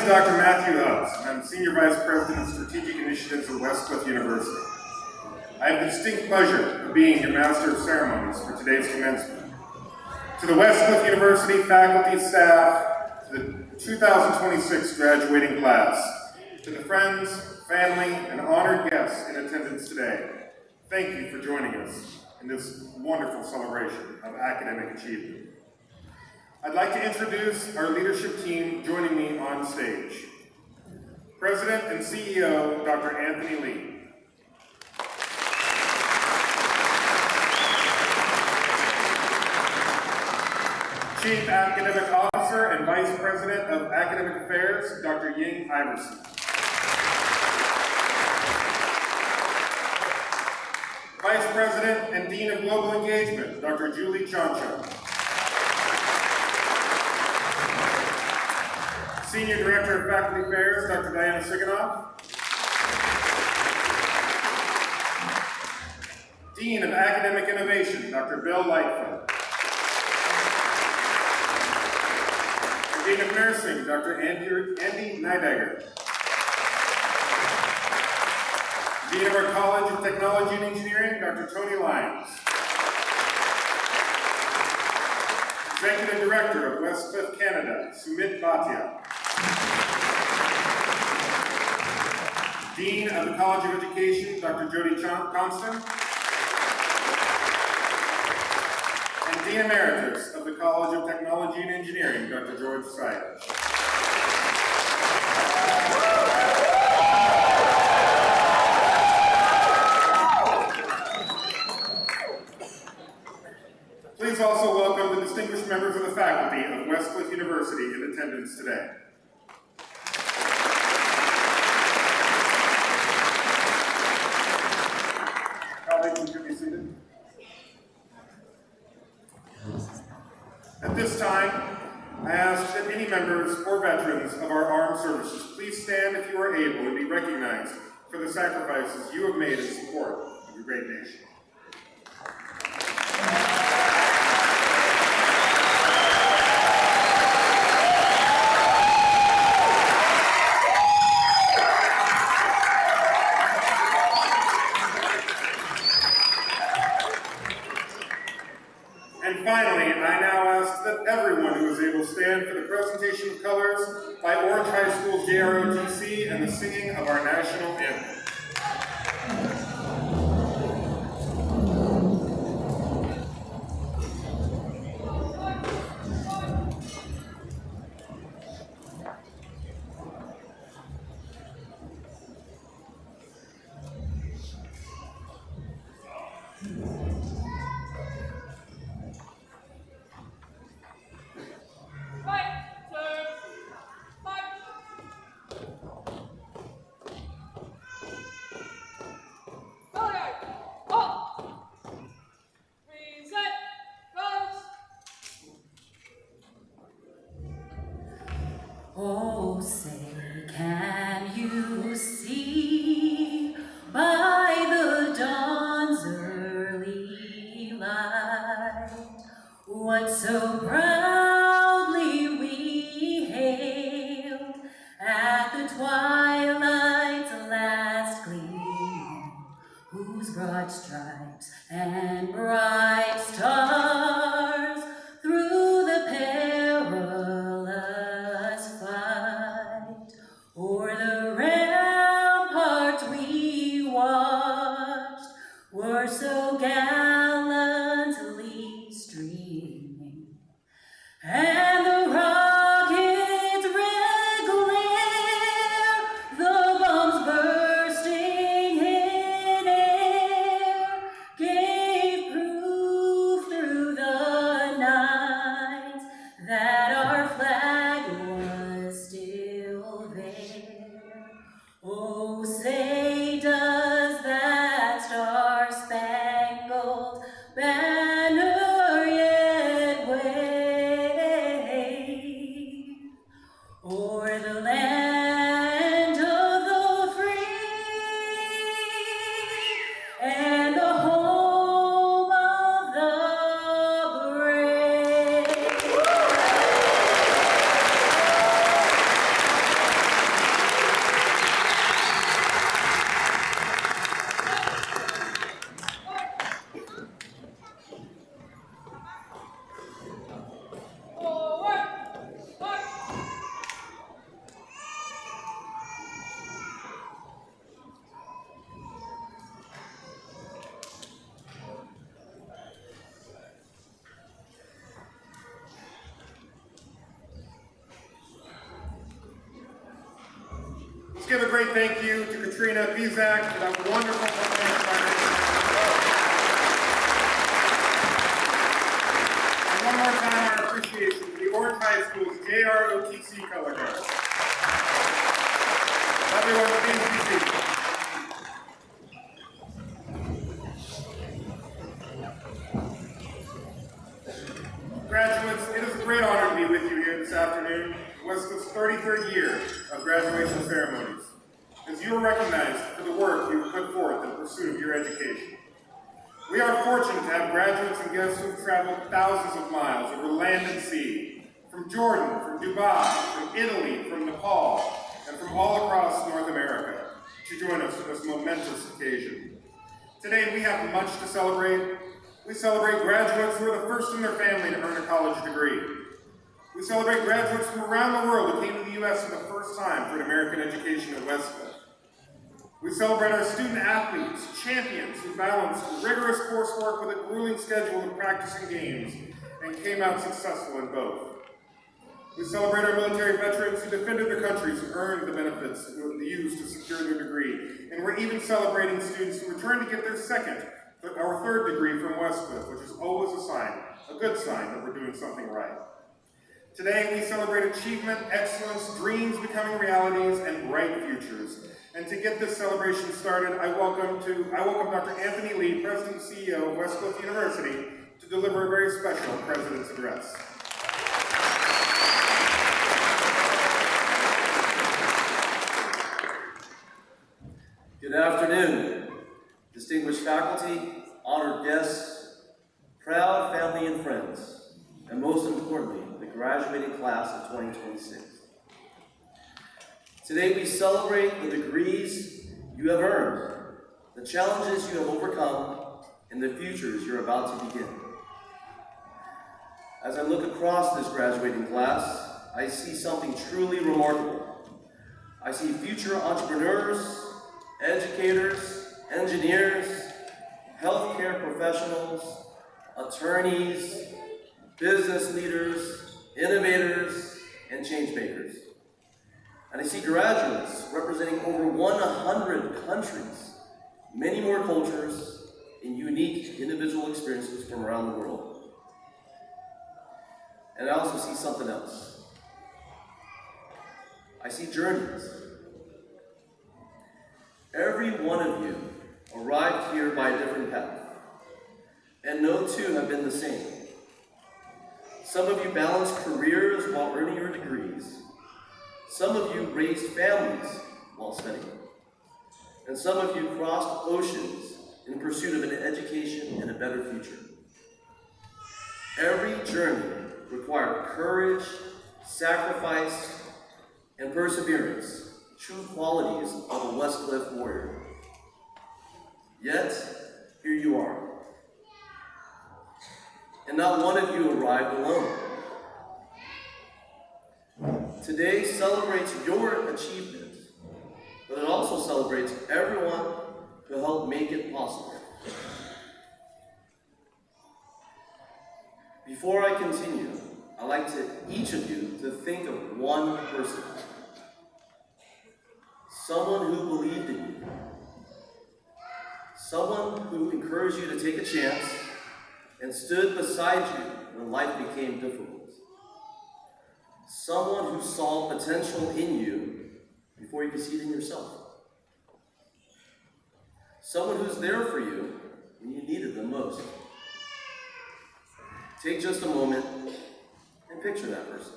is Dr. Matthew Hubbs, and I'm Senior Vice President of Strategic Initiatives at Westcliff University. I have the distinct pleasure of being your Master of Ceremonies for today's commencement. To the Westcliff University faculty, staff, to the 2026 graduating class, to the friends, family, and honored guests in attendance today, thank you for joining us in this wonderful celebration of academic achievement. I'd like to introduce our leadership team joining me on stage. President and CEO, Dr. Anthony Lee. Chief Academic Officer and Vice President of Academic Affairs, Dr. Ying Iverson. Vice President and Dean of Global Engagement, Dr. Julie Chancho. Senior Director of Faculty Affairs, Dr. Diana Siganoff. Dean of Academic Innovation, Dr. Bill Lightfoot. Dean of Nursing, Dr. Andy Nidegger. Dean of our College of Technology and Engineering, Dr. Tony Lyons. Executive Director of Westcliff Canada, Sumit Bhatia. Dean of the College of Education, Dr. Jody Constant. And Dean Emeritus of the College of Technology and Engineering, Dr. George Sayach. Please also welcome the distinguished members of the faculty of Westcliff University in attendance today. Colleagues, you can be seated. At this time, I ask that any members or veterans of our armed services please stand if you are able and be recognized for the sacrifices you have made in support of your great nation. Finally, I now ask that everyone who is able stand for the presentation of colors by Orange High School's JROTC and the singing of our national anthem. Oh, say, can you see by the dawn's early light what so proudly we hailed at the twilight's last gleam, whose broad stripes and bright stars through the perilous fight o'er the ramparts we watched were so gallantly streaming, and the rocket's red glare, the bombs bursting in air, gave proof through the night that our flag was still there. Oh, say does that star-spangled banner yet wave o'er the land of the free and the home of the brave? Let's give a great thank you to Katrina Bizak for that wonderful performance. And one more time, our appreciation to the Orange High School's JROTC color guard. Everyone, please be seated. Graduates, it is a great honor to be with you here this afternoon, Westcliff's 33rd year of graduation ceremonies, as you are recognized for the work you have put forth in pursuit of your education. We are fortunate to have graduates and guests who have traveled thousands of miles over land and sea, from Jordan, from Dubai, from Italy, from Nepal, and from all across North America, to join us for this momentous occasion. Today we have much to celebrate. We celebrate graduates who are the first in their family to earn a college degree. We celebrate graduates from around the world who came to the U.S. for the first time for an American education at Westcliff. We celebrate our student athletes, champions who balanced rigorous coursework with a grueling schedule of practice and games and came out successful in both. We celebrate our military veterans who defended their countries and earned the benefits they used to secure their degree. And we're even celebrating students who returned to get their second or third degree from Westcliff, which is always a sign, a good sign that we're doing something right. Today we celebrate achievement, excellence, dreams becoming realities, and bright futures. And to get this celebration started, I welcome Dr. Anthony Lee, President and CEO of Westcliff University, to deliver a very special President's Address. Good afternoon. Distinguished faculty, honored guests, proud family and friends, and most importantly, the graduating class of 2026. Today we celebrate the degrees you have earned, the challenges you have overcome, and the futures you're about to begin. As I look across this graduating class, I see something truly remarkable. I see future entrepreneurs, educators, engineers, healthcare professionals, attorneys, business leaders, innovators, and change makers. And I see graduates representing over 100 countries, many more cultures, and unique individual experiences from around the world. And I also see something else. I see journeys. Every one of you arrived here by a different path, and no two have been the same. Some of you balanced careers while earning your degrees. Some of you raised families while studying. And some of you crossed oceans in pursuit of an education and a better future. Every journey required courage, sacrifice, and perseverance, true qualities of a Westcliff warrior. Yet, here you are. And not one of you arrived alone. Today celebrates your achievement, but it also celebrates everyone who helped make it possible. Before I continue, I'd like each of you to think of one person. Someone who believed in you. Someone who encouraged you to take a chance and stood beside you when life became difficult. Someone who saw potential in you before you could see it in yourself. Someone who's there for you when you needed them most. Take just a moment and picture that person.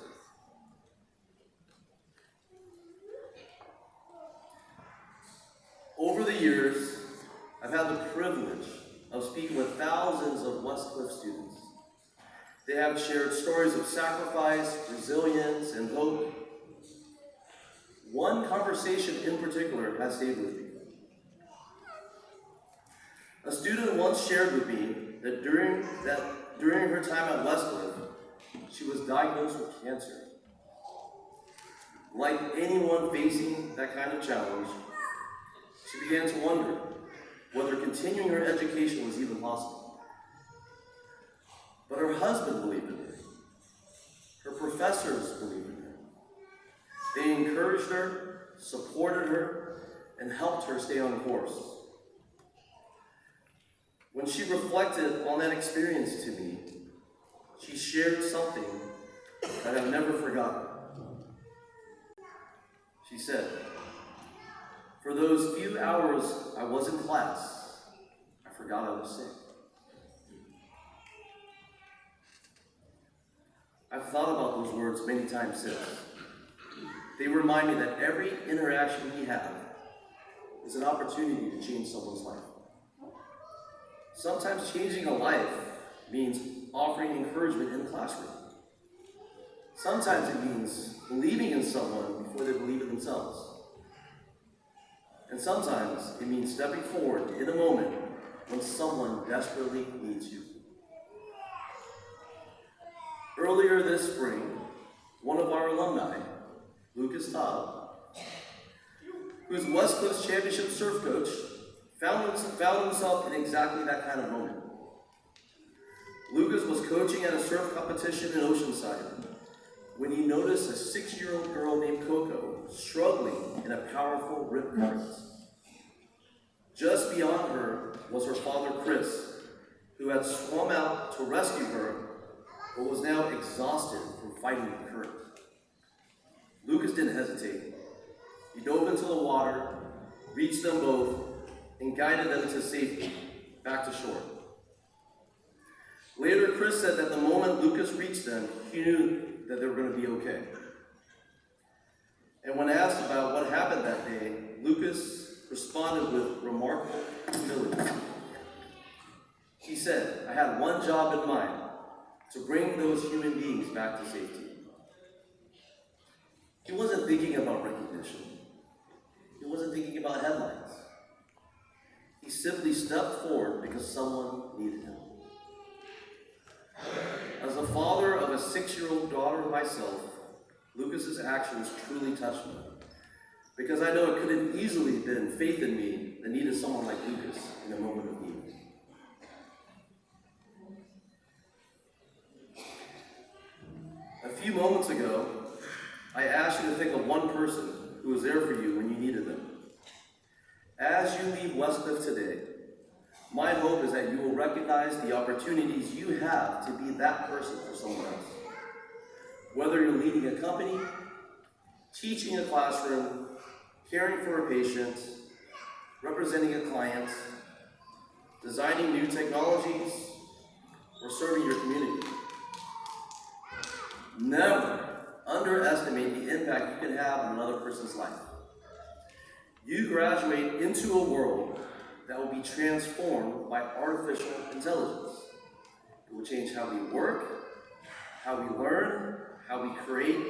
Over the years, I've had the privilege of speaking with thousands of Westcliff students. They have shared stories of sacrifice, resilience, and hope. One conversation in particular has stayed with me. A student once shared with me that during her time at Westcliff, she was diagnosed with cancer. Like anyone facing that kind of challenge, she began to wonder whether continuing her education was even possible. But her husband believed in her. Her professors believed in her. They encouraged her, supported her, and helped her stay on course. When she reflected on that experience to me, she shared something that I've never forgotten. She said, "For those few hours I was in class, I forgot I was sick." I've thought about those words many times since. They remind me that every interaction we have is an opportunity to change someone's life. Sometimes changing a life means offering encouragement in the classroom. Sometimes it means believing in someone before they believe in themselves. And sometimes it means stepping forward in a moment when someone desperately needs you. Earlier this spring, one of our alumni, Lucas Todd, who's Westcliff's championship surf coach, found himself in exactly that kind of moment. Lucas was coaching at a surf competition in Oceanside when he noticed a 6-year-old girl named Coco struggling in a powerful rip current. Just beyond her was her father, Chris, who had swum out to rescue her, but was now exhausted from fighting the current. Lucas didn't hesitate. He dove into the water, reached them both, and guided them to safety, back to shore. Later, Chris said that the moment Lucas reached them, he knew that they were going to be okay. And when asked about what happened that day, Lucas responded with remarkable humility. He said, "I had one job in mind, to bring those human beings back to safety." He wasn't thinking about recognition. He wasn't thinking about headlines. He simply stepped forward because someone needed him. As the father of a 6-year-old daughter myself, Lucas's actions truly touched me, because I know it could have easily been faith in me that needed someone like Lucas in a moment of need. A few moments ago, I asked you to think of one person who was there for you when you needed them. As you leave Westcliff today, my hope is that you will recognize the opportunities you have to be that person for someone else. Whether you're leading a company, teaching a classroom, caring for a patient, representing a client, designing new technologies, or serving your community. Never underestimate the impact you can have on another person's life. You graduate into a world that will be transformed by artificial intelligence. It will change how we work, how we learn, how we create,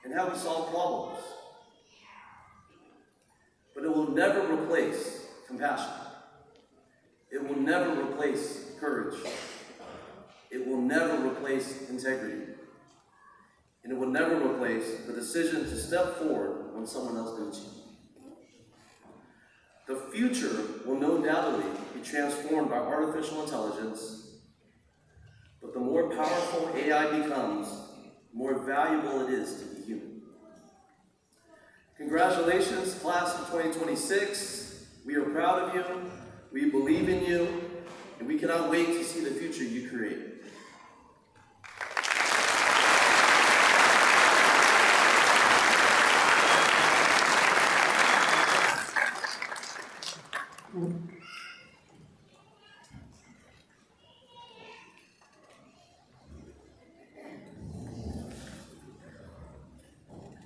and how we solve problems. But it will never replace compassion. It will never replace courage. It will never replace integrity. And it will never replace the decision to step forward when someone else needs you. The future will no doubtly be transformed by artificial intelligence, but the more powerful AI becomes, the more valuable it is to be human. Congratulations, class of 2026. We are proud of you, we believe in you, and we cannot wait to see the future you create.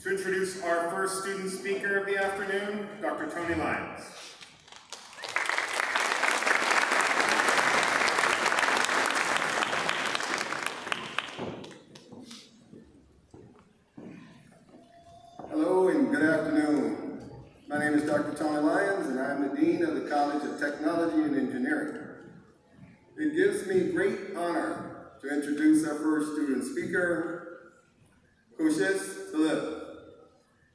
To introduce our first student speaker of the afternoon, Dr. Tony Lyons. Hello and good afternoon. My name is Dr. Tony Lyons and I'm the Dean of the College of Technology and Engineering. It gives me great honor to introduce our first student speaker, Koshish Talib.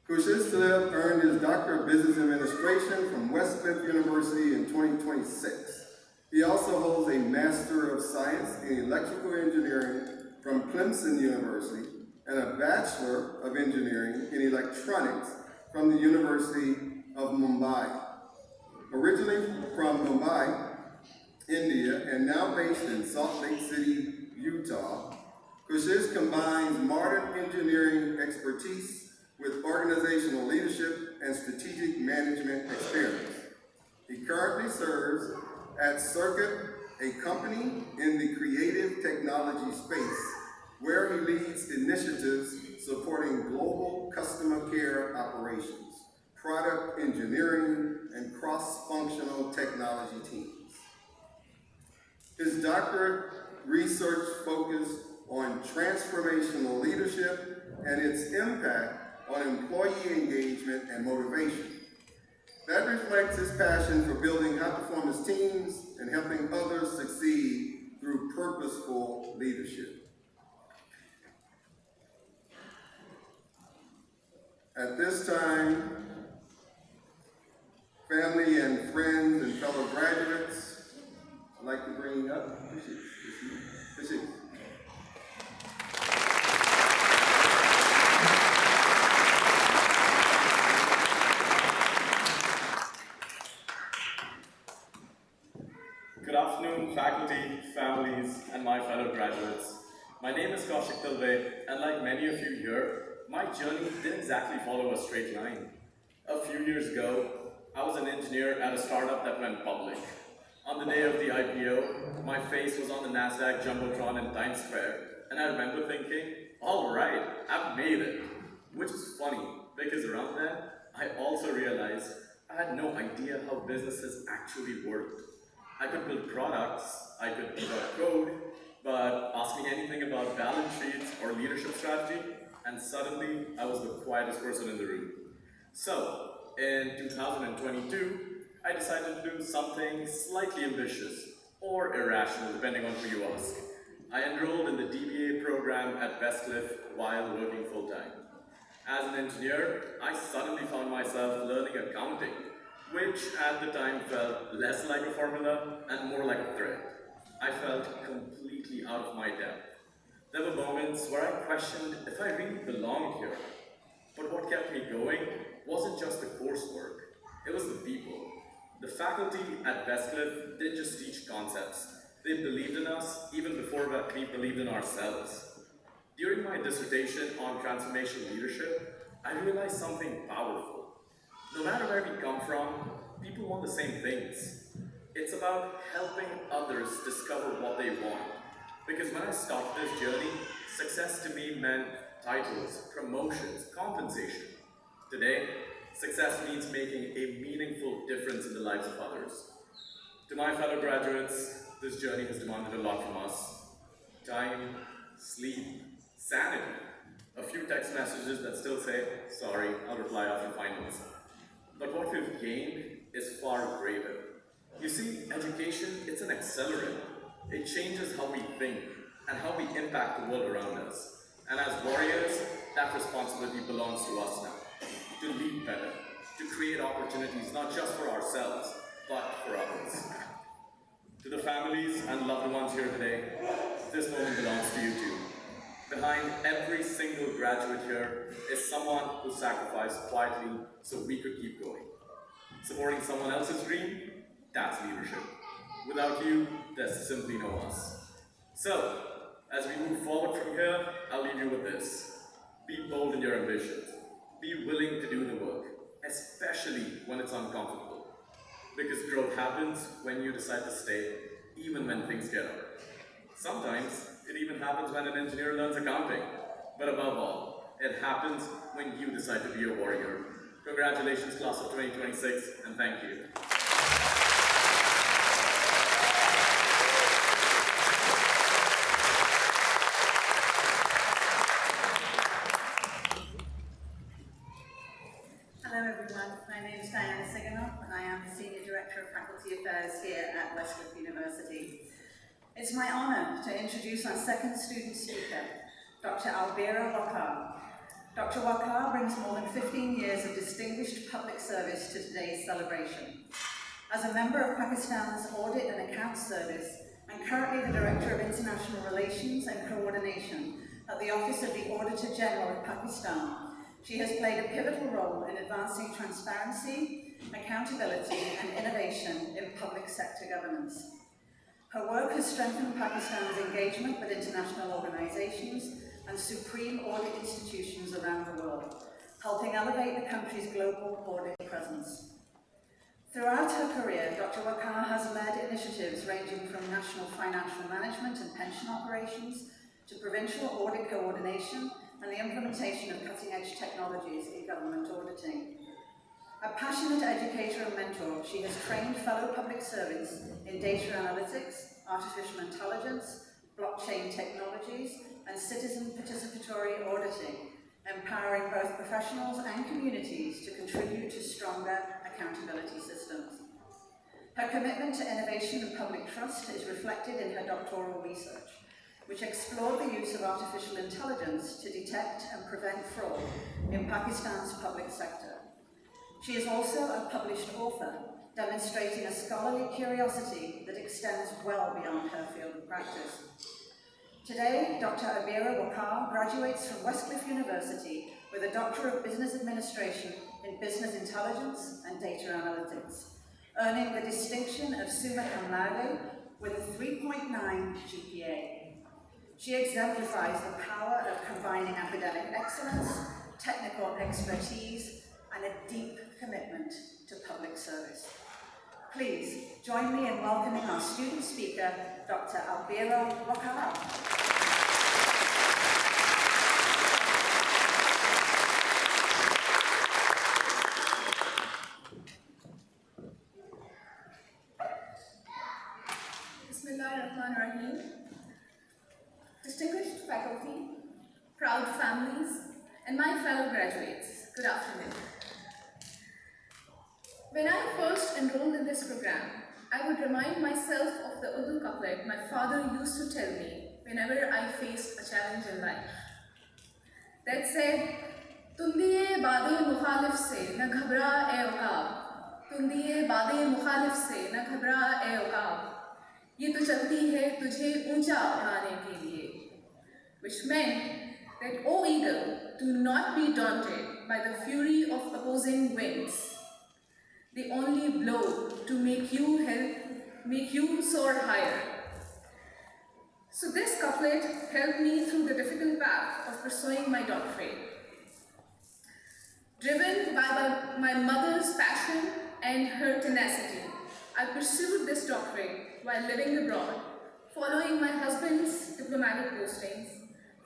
Koshish Talib earned his Doctor of Business Administration from Westcliff University in 2026. He also holds a Master of Science in Electrical Engineering from Clemson University and a Bachelor of Engineering in Electronics from the University of Mumbai. Originally from Mumbai, India, and now based in Salt Lake City, Utah, Kushish combines modern engineering expertise with organizational leadership and strategic management experience. He currently serves at Circuit, a company in the creative technology space, where he leads initiatives supporting global customer care operations, product engineering, and cross-functional technology teams. His doctorate research focused on transformational leadership and its impact on employee engagement and motivation. That reflects his passion for building high-performance teams and helping others succeed through purposeful leadership. At this time, family and friends and fellow graduates, I'd like to bring up Kushish. Good afternoon, faculty, families, and my fellow graduates. My name is Kaushik Tilve, and like many of you here, my journey didn't exactly follow a straight line. A few years ago, I was an engineer at a startup that went public. On the day of the IPO, my face was on the NASDAQ Jumbotron in Times Square, and I remember thinking, all right, I've made it. Which is funny, because around then, I also realized I had no idea how businesses actually worked. I could build products, I could debug code, but ask me anything about balance sheets or leadership strategy, and suddenly I was the quietest person in the room. So, in 2022, I decided to do something slightly ambitious or irrational, depending on who you ask. I enrolled in the DBA program at Westcliff while working full-time. As an engineer, I suddenly found myself learning accounting, which at the time felt less like a formula and more like a thread. I felt completely out of my depth. There were moments where I questioned if I really belonged here. But what kept me going wasn't just the coursework, it was the people. The faculty at Westcliff didn't just teach concepts, they believed in us even before we believed in ourselves. During my dissertation on transformation leadership, I realized something powerful. No matter where we come from, people want the same things. It's about helping others discover what they want. Because when I started this journey, success to me meant titles, promotions, compensation. Today, success means making a meaningful difference in the lives of others. To my fellow graduates, this journey has demanded a lot from us. Time, sleep, sanity. A few text messages that still say, sorry, I'll reply after finals. But what we've gained is far greater. You see, education, it's an accelerant. It changes how we think and how we impact the world around us. And as warriors, that responsibility belongs to us now. To lead better, to create opportunities not just for ourselves, but for others. To the families and loved ones here today, this moment belongs to you too. Behind every single graduate here is someone who sacrificed quietly so we could keep going. Supporting someone else's dream, that's leadership. Without you, there's simply no us. So, as we move forward from here, I'll leave you with this. Be bold in your ambitions. Be willing to do the work, especially when it's uncomfortable. Because growth happens when you decide to stay, even when things get hard. Sometimes, it even happens when an engineer learns accounting. But above all, it happens when you decide to be a warrior. Congratulations, class of 2026, and thank you. Hello everyone, my name is Diana Siganoff and I am the Senior Director of Faculty Affairs here at Westcliff University. It's my honour to introduce our second student speaker, Dr. Albira Wakar. Dr. Wakar brings more than 15 years of distinguished public service to today's celebration. As a member of Pakistan's Audit and Accounts Service, and currently the Director of International Relations and Coordination at the Office of the Auditor General of Pakistan, She has played a pivotal role in advancing transparency, accountability, and innovation in public sector governance. Her work has strengthened Pakistan's engagement with international organizations and supreme audit institutions around the world, helping elevate the country's global audit presence. Throughout her career, Dr. Waqar has led initiatives ranging from national financial management and pension operations to provincial audit coordination and the implementation of cutting-edge technologies in government auditing. A passionate educator and mentor, she has trained fellow public servants in data analytics, artificial intelligence, blockchain technologies, and citizen participatory auditing, empowering both professionals and communities to contribute to stronger accountability systems. Her commitment to innovation and public trust is reflected in her doctoral research, which explored the use of artificial intelligence to detect and prevent fraud in Pakistan's public sector. She is also a published author, demonstrating a scholarly curiosity that extends well beyond her field of practice. Today, Dr. Abira Waqar graduates from Westcliff University with a Doctor of Business Administration in Business Intelligence and Data Analytics, earning the distinction of summa cum laude with a 3.9 GPA. She exemplifies the power of combining academic excellence, technical expertise, and a deep commitment to public service. Please join me in welcoming our student speaker, Dr. Abira Waqar. Bismillahirrahmanirrahim. Distinguished faculty, proud families, and my fellow graduates, good afternoon. When I first enrolled in this program, I would remind myself of the Urdu couplet my father used to tell me whenever I faced a challenge in life. That said, "Tundiye baade mukhalif se na ghabra e uqab, tundiye baade mukhalif se na ghabra e uqab, ye to chalti hai tujhe uncha udane ke liye," which meant that, "O eagle, do not be daunted by the fury of opposing winds. They only blow to make you soar higher." So this couplet helped me through the difficult path of pursuing my doctorate. Driven by my mother's passion and her tenacity, I pursued this doctorate while living abroad, following my husband's diplomatic postings,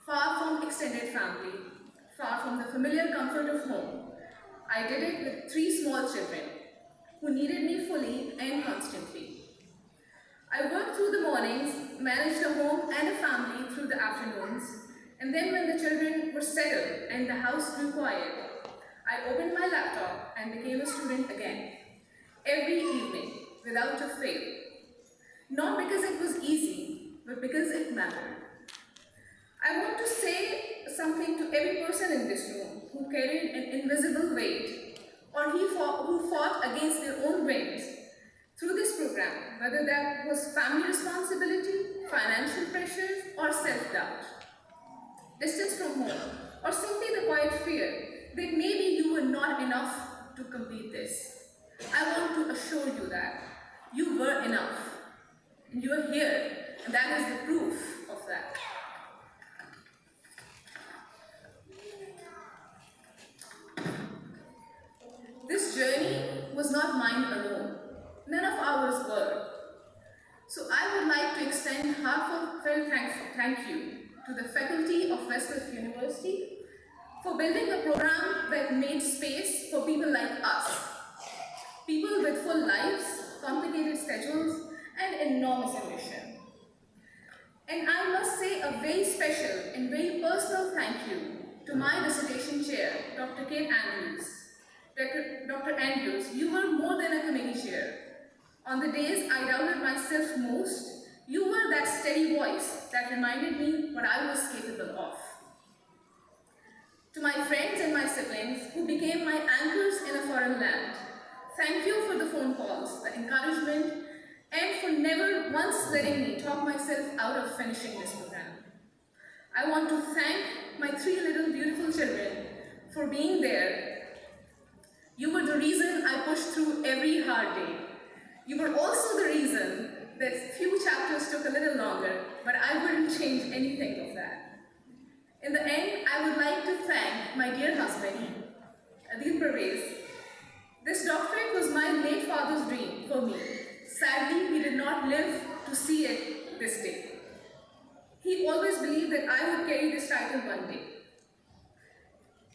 far from extended family, far from the familiar comfort of home. I did it with 3 small children who needed me fully and constantly. I worked through the mornings, managed a home and a family through the afternoons, and then when the children were settled and the house grew quiet, I opened my laptop and became a student again, every evening, without a fail. Not because it was easy, but because it mattered. I want to say something to every person in this room who carried an invisible weight or who fought against their own winds through this program, whether that was family responsibility, financial pressures, or self-doubt, distance from home, or simply the quiet fear that maybe you were not enough to complete this. I want to assure you that you were enough, and you are here, and that is the proof of that. This journey was not mine alone. None of ours were. So I would like to extend heartfelt thank you to the faculty of Westcliff University for building a program that made space for people like us. People with full lives, complicated schedules, and enormous ambition. And I must say a very special and very personal thank you to my dissertation chair, Dr. Kate Andrews. Dr. Andrews, you were more than a committee chair. On the days I doubted myself most, you were that steady voice that reminded me what I was capable of. To my friends and my siblings who became my anchors in a foreign land, thank you for the phone calls, the encouragement, and for never once letting me talk myself out of finishing this program. I want to thank my 3 little beautiful children for being there. You were the reason I pushed through every hard day. You were also the reason that few chapters took a little longer, but I wouldn't change anything of that. In the end, I would like to thank my dear husband, Adil Pervez. This doctorate was my late father's dream for me. Sadly, he did not live to see it this day. He always believed that I would carry this title one day.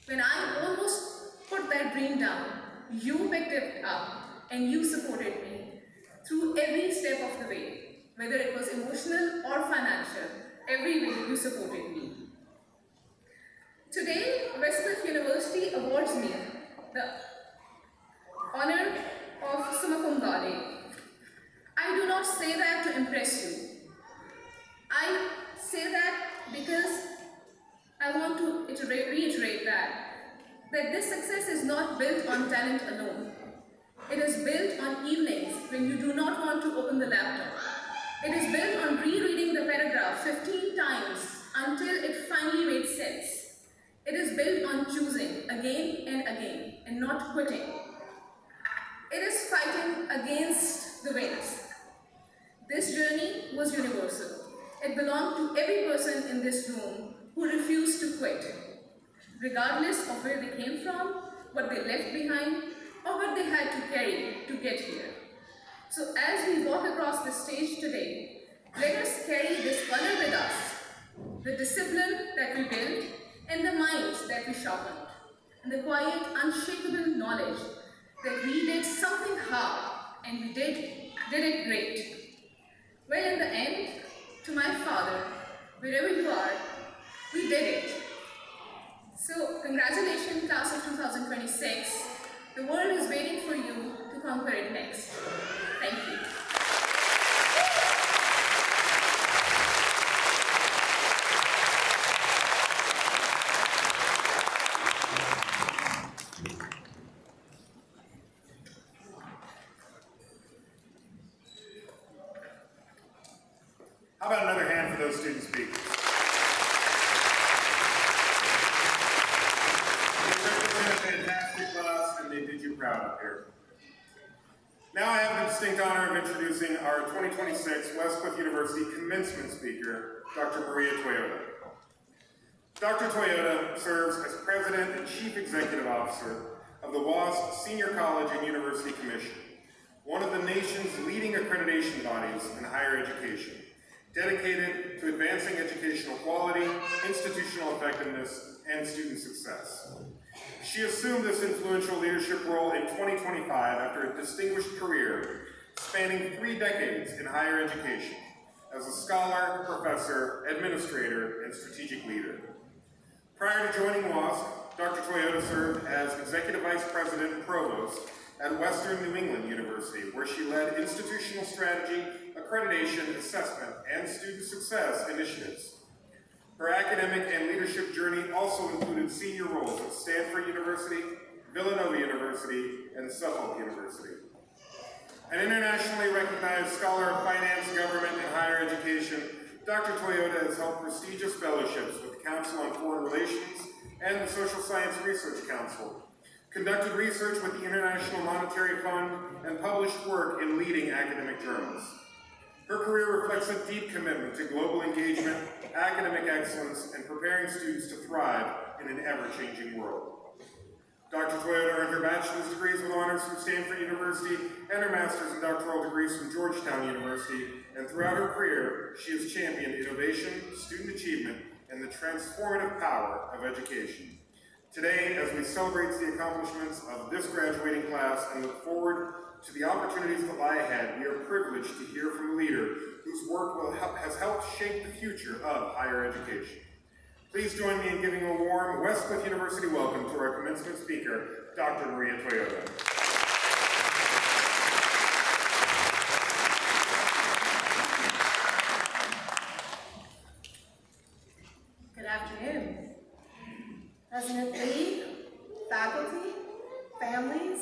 When I almost put that dream down, you picked it up and you supported me through every step of the way, whether it was emotional or financial. Every way you supported me. Today, Westcliff University awards me the honor of summa cum laude. I do not say that to impress you. I say that because I want to reiterate that this success is not built on talent alone. It is built on evenings when you do not want to open the laptop. It is built on rereading the paragraph 15 times until it finally made sense. It is built on choosing again and again and not quitting. It is fighting against the winds. This journey was universal. It belonged to every person in this room who refused to quit, regardless of where they came from, what they left behind, or what they had to carry to get here. So as we walk across the stage today, let us carry this honor with us, the discipline that we built, and the minds that we sharpened, and the quiet, unshakable knowledge that we did something hard and we did it great. Well, in the end, to my father, wherever you are, we did it. So, congratulations, class of 2026. The world is waiting for you to conquer it next. Thank you. How about another hand for those student speakers? They represent a fantastic class and they did you proud up here. Now I have the distinct honor of introducing our 2026 Westcliff University Commencement speaker, Dr. Maria Toyota. Dr. Toyota serves as President and Chief Executive Officer of the WASC Senior College and University Commission, one of the nation's leading accreditation bodies in higher education, dedicated to advancing educational quality, institutional effectiveness, and student success. She assumed this influential leadership role in 2025 after a distinguished career spanning 3 decades in higher education as a scholar, professor, administrator, and strategic leader. Prior to joining WASC, Dr. Toyota served as Executive Vice President and Provost at Western New England University, where she led institutional strategy, accreditation, assessment, and student success initiatives. Her academic and leadership journey also included senior roles at Stanford University, Villanova University, and Suffolk University. An internationally recognized scholar of finance, government, and higher education, Dr. Toyota has held prestigious fellowships with the Council on Foreign Relations and the Social Science Research Council, conducted research with the International Monetary Fund, and published work in leading academic journals. Her career reflects a deep commitment to global engagement, academic excellence, and preparing students to thrive in an ever-changing world. Dr. Toyota earned her bachelor's degrees with honors from Stanford University and her master's and doctoral degrees from Georgetown University, and throughout her career, she has championed innovation, student achievement, and the transformative power of education. Today, as we celebrate the accomplishments of this graduating class and look forward to the opportunities that lie ahead, we are privileged to hear from a leader whose work has helped shape the future of higher education. Please join me in giving a warm Westcliff University welcome to our commencement speaker, Dr. Maria Toyota. Good afternoon. President Lee, faculty, families,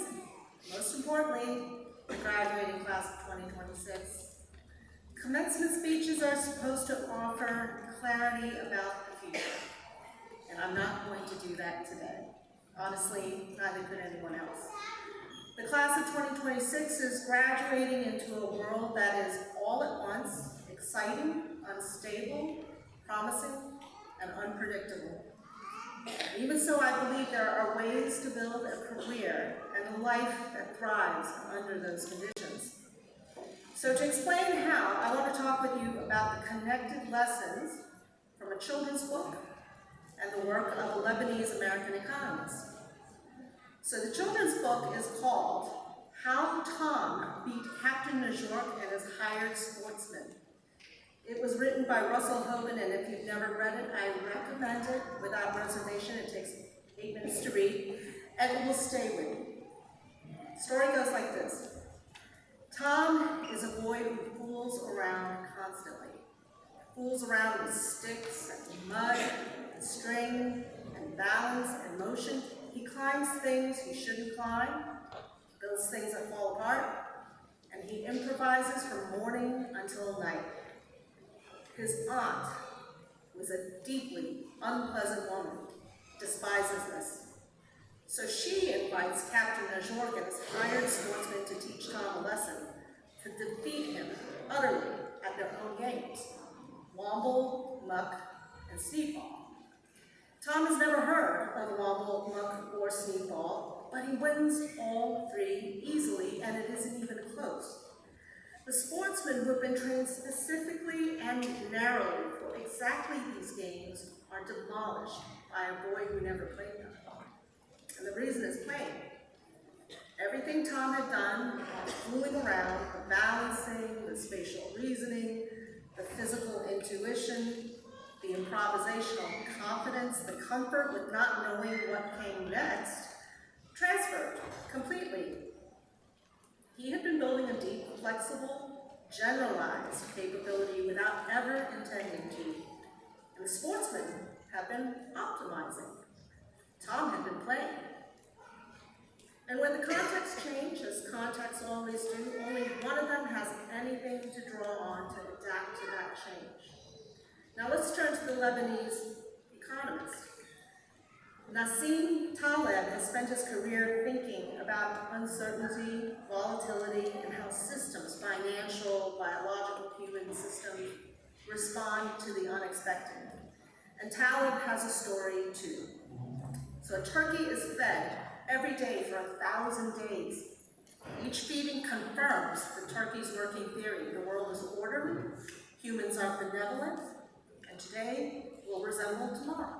most importantly, the graduating class of 2026. Commencement speeches are supposed to offer clarity about the future, and I'm not going to do that today. Honestly, neither could anyone else. The class of 2026 is graduating into a world that is all at once exciting, unstable, promising, and unpredictable. Even so, I believe there are ways to build a career and a life that thrives under those conditions. So to explain how, I want to talk with you about the connected lessons from a children's book and the work of a Lebanese-American economist. So the children's book is called How Tom Beat Captain New York and His Hired Sportsman. It was written by Russell Hoban, and if you've never read it, I recommend it without reservation. It takes 8 minutes to read, and it will stay with you. The story goes like this. Tom is a boy who fools around constantly. Fools around with sticks and mud and string and balance and motion. He climbs things he shouldn't climb, builds things that fall apart, and he improvises from morning until night. His aunt was a deeply unpleasant woman, despises this. So she invites Captain New York and his hired sportsmen to teach Tom a lesson, to defeat him utterly at their own games, womble, muck, and sneakball. Tom has never heard of womble, muck, or sneakball, but he wins all three easily, and it isn't even close. The sportsmen who have been trained specifically and narrowly for exactly these games are demolished by a boy who never played them. And the reason is plain. Everything Tom had done, fooling around, the balancing, the spatial reasoning, the physical intuition, the improvisational confidence, the comfort with not knowing what came next, transferred completely. He had been building a deep, flexible, generalized capability without ever intending to. And the sportsmen had been optimizing. Tom had been playing. And when the context changed, as contexts always do, only one of them has anything to draw on to adapt to that change. Now let's turn to the Lebanese economist. Nassim Taleb has spent his career thinking about uncertainty, volatility, and how systems, financial, biological, human systems, respond to the unexpected. And Taleb has a story too. So a turkey is fed every day for 1,000 days. Each feeding confirms the turkey's working theory. The world is orderly, humans are benevolent, and today will resemble tomorrow.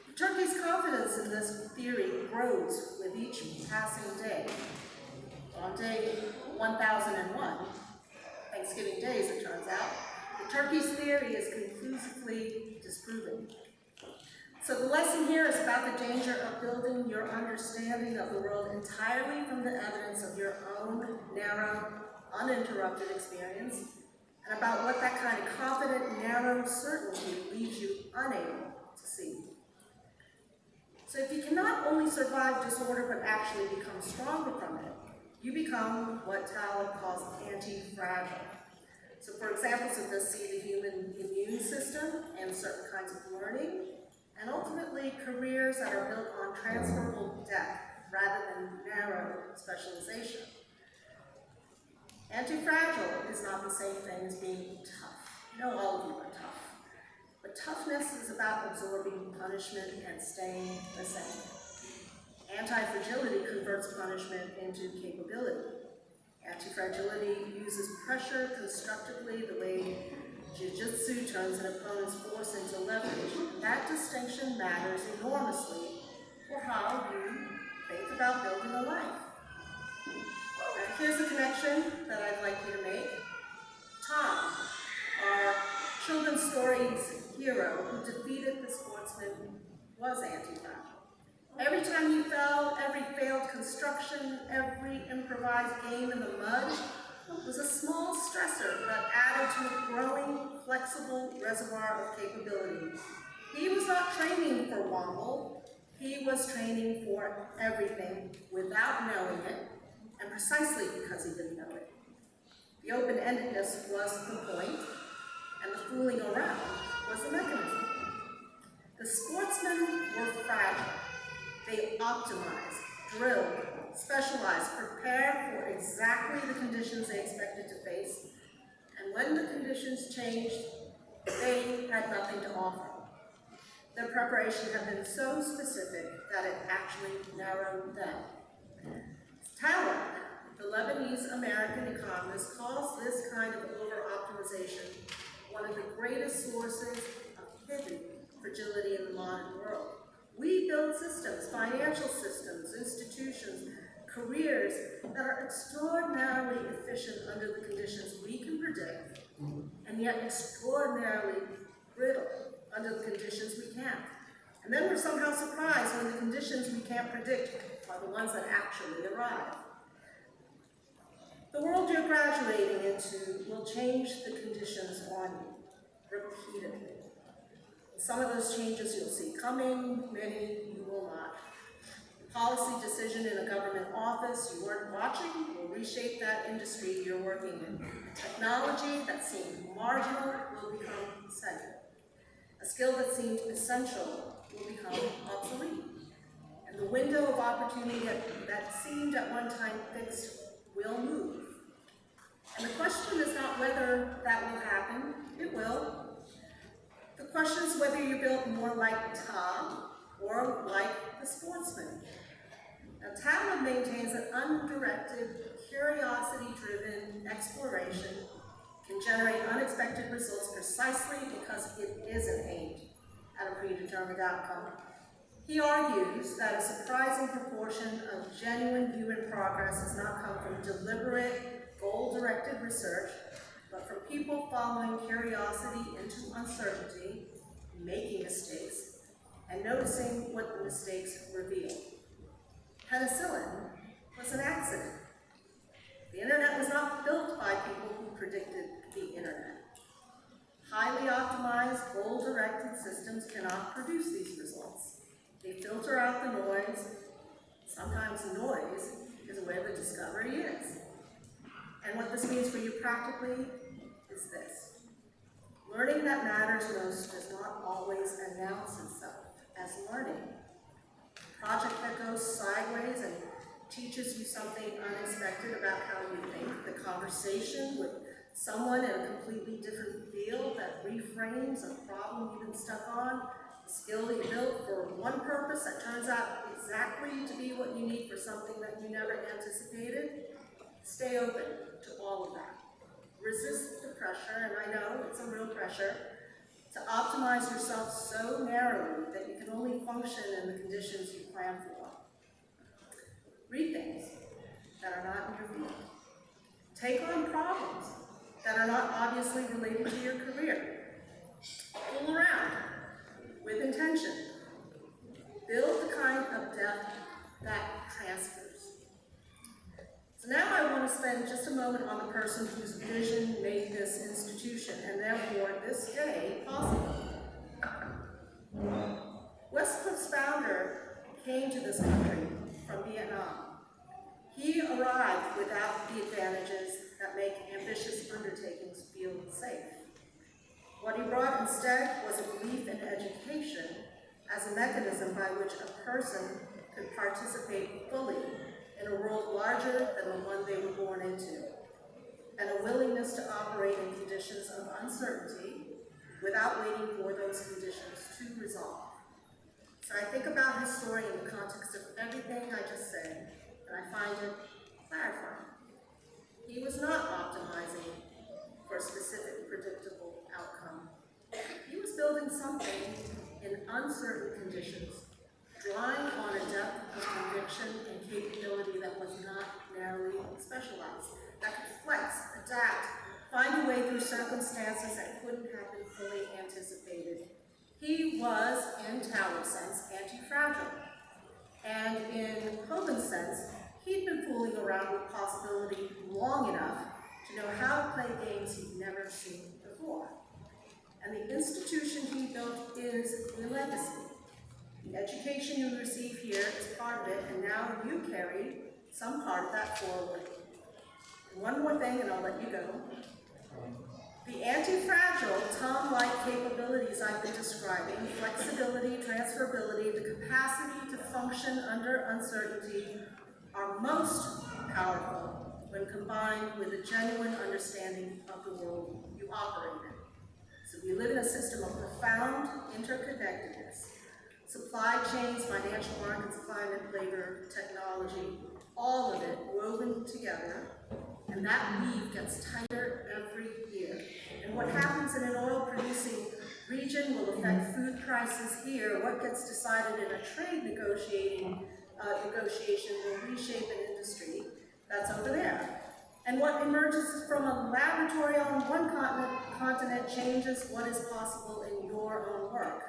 The turkey's confidence in this theory grows with each passing day. On day 1001, Thanksgiving Day as it turns out, the turkey's theory is conclusively disproven. So the lesson here is about the danger of building your understanding of the world entirely from the evidence of your own narrow, uninterrupted experience, and about what that kind of confident, narrow certainty leaves you unable to see. So if you cannot only survive disorder but actually become stronger from it, you become what Taleb calls anti-fragile. So for examples of this, see the human immune system and certain kinds of learning, and ultimately careers that are built on transferable depth rather than narrow specialization. Anti-fragile is not the same thing as being tough. No, all of you are tough. But toughness is about absorbing punishment and staying the same. Anti-fragility converts punishment into capability. Anti-fragility uses pressure constructively the way jiu-jitsu turns an opponent's force into leverage. And that distinction matters enormously for how you think about building a life. Now, here's a connection that I'd like you to make. Tom, our children's stories hero who defeated the sportsman, was anti-fragile. Every time he fell, every failed construction, every improvised game in the mud was a small stressor that added to a growing, flexible reservoir of capability. He was not training for womble, he was training for everything without knowing it, and precisely because he didn't know it. The open-endedness was the point, and the fooling around was the mechanism. The sportsmen were fragile. optimized, drilled, specialized, prepared for exactly the conditions they expected to face, and when the conditions changed, they had nothing to offer. Their preparation had been so specific that it actually narrowed them. Taleb, the Lebanese-American economist, calls this kind of over-optimization one of the greatest sources of hidden fragility in the modern world. We build systems, financial systems, institutions, careers that are extraordinarily efficient under the conditions we can predict, and yet extraordinarily brittle under the conditions we can't. And then we're somehow surprised when the conditions we can't predict are the ones that actually arrive. The world you're graduating into will change the conditions on you repeatedly. Some of those changes you'll see coming, many you will not. The policy decision in a government office you weren't watching will reshape that industry you're working in. Technology that seemed marginal will become central. A skill that seemed essential will become obsolete. And the window of opportunity that seemed at one time fixed will move. And the question is not whether that will happen, it will. The question is whether you're built more like Tom or like the sportsman. Now, Taleb maintains that undirected, curiosity-driven exploration can generate unexpected results precisely because it isn't aimed at a predetermined outcome. He argues that a surprising proportion of genuine human progress has not come from deliberate, goal-directed research, but from people following curiosity into uncertainty, making mistakes, and noticing what the mistakes reveal. Penicillin was an accident. The internet was not built by people who predicted the internet. Highly optimized, goal-directed systems cannot produce these results. They filter out the noise. Sometimes noise is where the discovery is. And what this means for you practically is this. Learning that matters most does not always announce itself as learning. A project that goes sideways and teaches you something unexpected about how you think, the conversation with someone in a completely different field that reframes a problem you've been stuck on, a skill you built for one purpose that turns out exactly to be what you need for something that you never anticipated. Stay open to all of that. Resist the pressure, and I know it's a real pressure, to optimize yourself so narrowly that you can only function in the conditions you plan for. Read things that are not in your field. Take on problems that are not obviously related to your career. Fool around with intention. Build the kind of depth that transfers. So now I want to spend just a moment on the person whose vision made this institution and therefore this day possible. Westcliff's founder came to this country from Vietnam. He arrived without the advantages that make ambitious undertakings feel safe. What he brought instead was a belief in education as a mechanism by which a person could participate fully in a world larger than the one they were born into, and a willingness to operate in conditions of uncertainty without waiting for those conditions to resolve. So I think about his story in the context of everything I just said, and I find it clarifying. He was not optimizing for a specific predictable outcome. He was building something in uncertain conditions, drawing on a depth of conviction and capability that was not narrowly specialized, that could flex, adapt, find a way through circumstances that couldn't have been fully anticipated. He was, in Taleb's sense, anti-fragile. And in Hogan's sense, he'd been fooling around with possibility long enough to know how to play games he'd never seen before. And the institution he built is your legacy. The education you receive here is part of it, and now you carry some part of that forward. And one more thing, and I'll let you go. The anti-fragile, Tom-like capabilities I've been describing, flexibility, transferability, the capacity to function under uncertainty, are most powerful when combined with a genuine understanding of the world you operate in. So we live in a system of profound interconnectedness. Supply chains, financial markets, climate, labor, technology, all of it woven together, and that weave gets tighter every year. And what happens in an oil-producing region will affect food prices here. What gets decided in a trade negotiation will reshape an industry that's over there. And what emerges from a laboratory on one continent changes what is possible in your own work.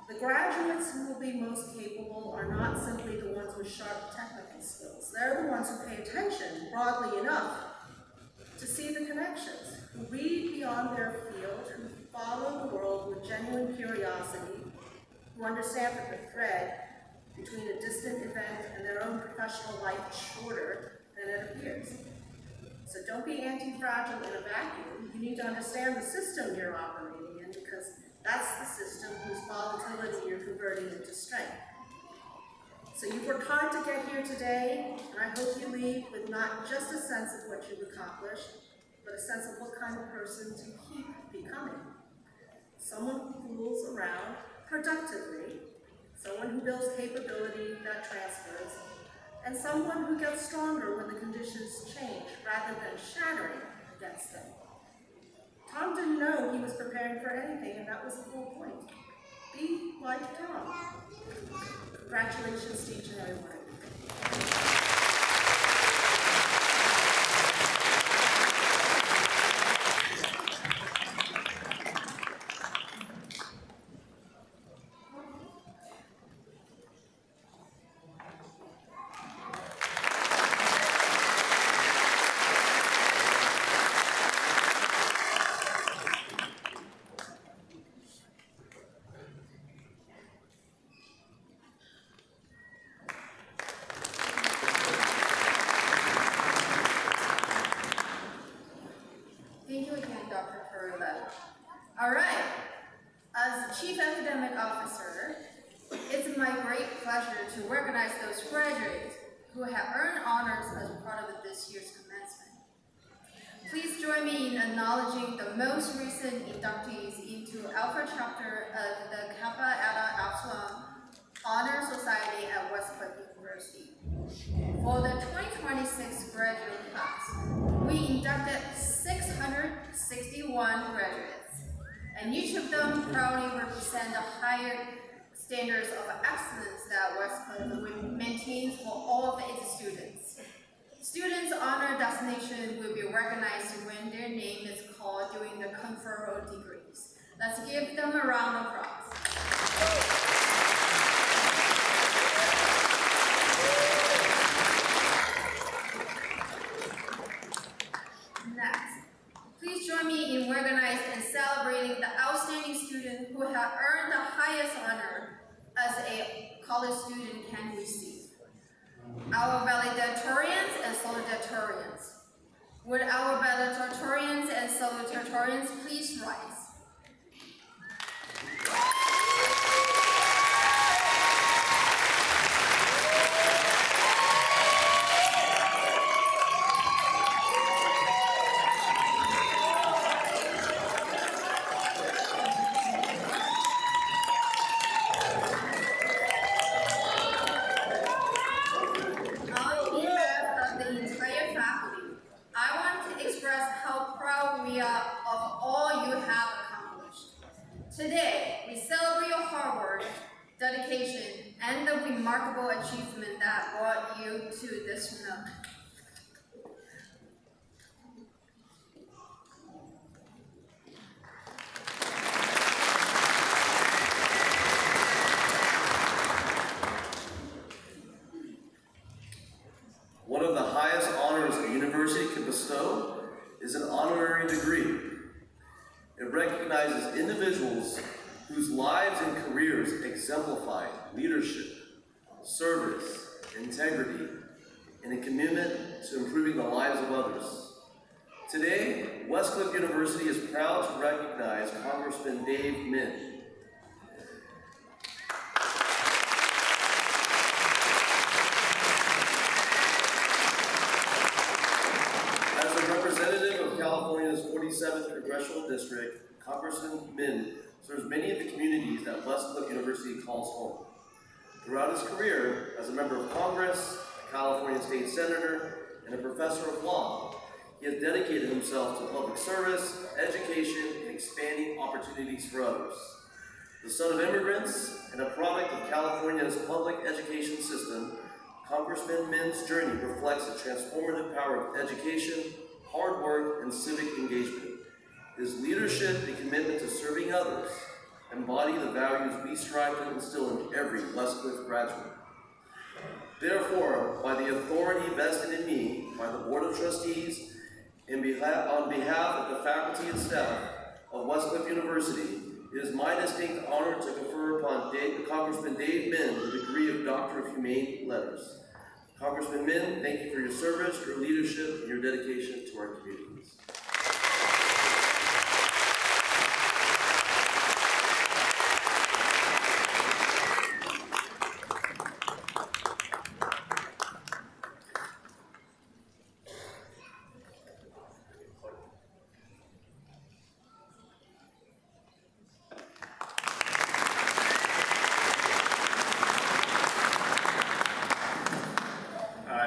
The graduates who will be most capable are not simply the ones with sharp technical skills. They're the ones who pay attention broadly enough to see the connections, who read beyond their field, who follow the world with genuine curiosity, who understand that the thread between a distant event and their own professional life is shorter than it appears. So don't be anti-fragile in a vacuum. You need to understand the system you're operating in, because that's the system whose volatility you're converting into strength. So you've worked hard to get here today, and I hope you leave with not just a sense of what you've accomplished, but a sense of what kind of person to keep becoming. Someone who fools around productively, someone who builds capability that transfers, and someone who gets stronger when the conditions change rather than shattering against them. Tom didn't know he was preparing for anything, and that was the whole point. Be like Tom. Congratulations to each and every one of you. Thank you again, Dr. Perula. All right, as the Chief Academic Officer, it's my great pleasure to recognize those graduates who have earned honors as part of this year's commencement. Please join me in acknowledging the most recent inductees into Alpha Chapter of the Kappa Eta Epsilon Honor Society at Westcliff University. For the 2026 graduate class, we inducted 661 graduates, and each of them proudly represent the higher standards of excellence that Westcliff maintains for all of its students. Students' honor designation will be recognized when their name is called during the conferral degrees. Let's give them a round of applause. Next, please join me in recognizing and celebrating the outstanding student who have earned the highest honor as a college student can receive. Our valedictorians and salutatorians. Would our valedictorians and salutatorians please rise? Today, we celebrate your hard work, dedication, and the remarkable achievement that brought you to this moment. One of the highest honors a university can bestow is an honorary degree. It recognizes individuals whose lives and careers exemplify leadership, service, integrity, and a commitment to improving the lives of others. Today, Westcliff University is proud to recognize Congressman Dave Min. As a representative of California's 47th Congressional District, Congressman Min serves many of the communities that Westcliff University calls home. Throughout his career, as a member of Congress, a California state senator, and a professor of law, he has dedicated himself to public service, education, and expanding opportunities for others. The son of immigrants and a product of California's public education system, Congressman Min's journey reflects the transformative power of education, hard work, and civic engagement. His leadership and commitment to serving others embody the values we strive to instill in every Westcliff graduate. Therefore, by the authority vested in me by the Board of Trustees, on behalf of the faculty and staff of Westcliff University, it is my distinct honor to confer upon Congressman Dave Min the degree of Doctor of Humane Letters. Congressman Min, thank you for your service, your leadership, and your dedication to our communities.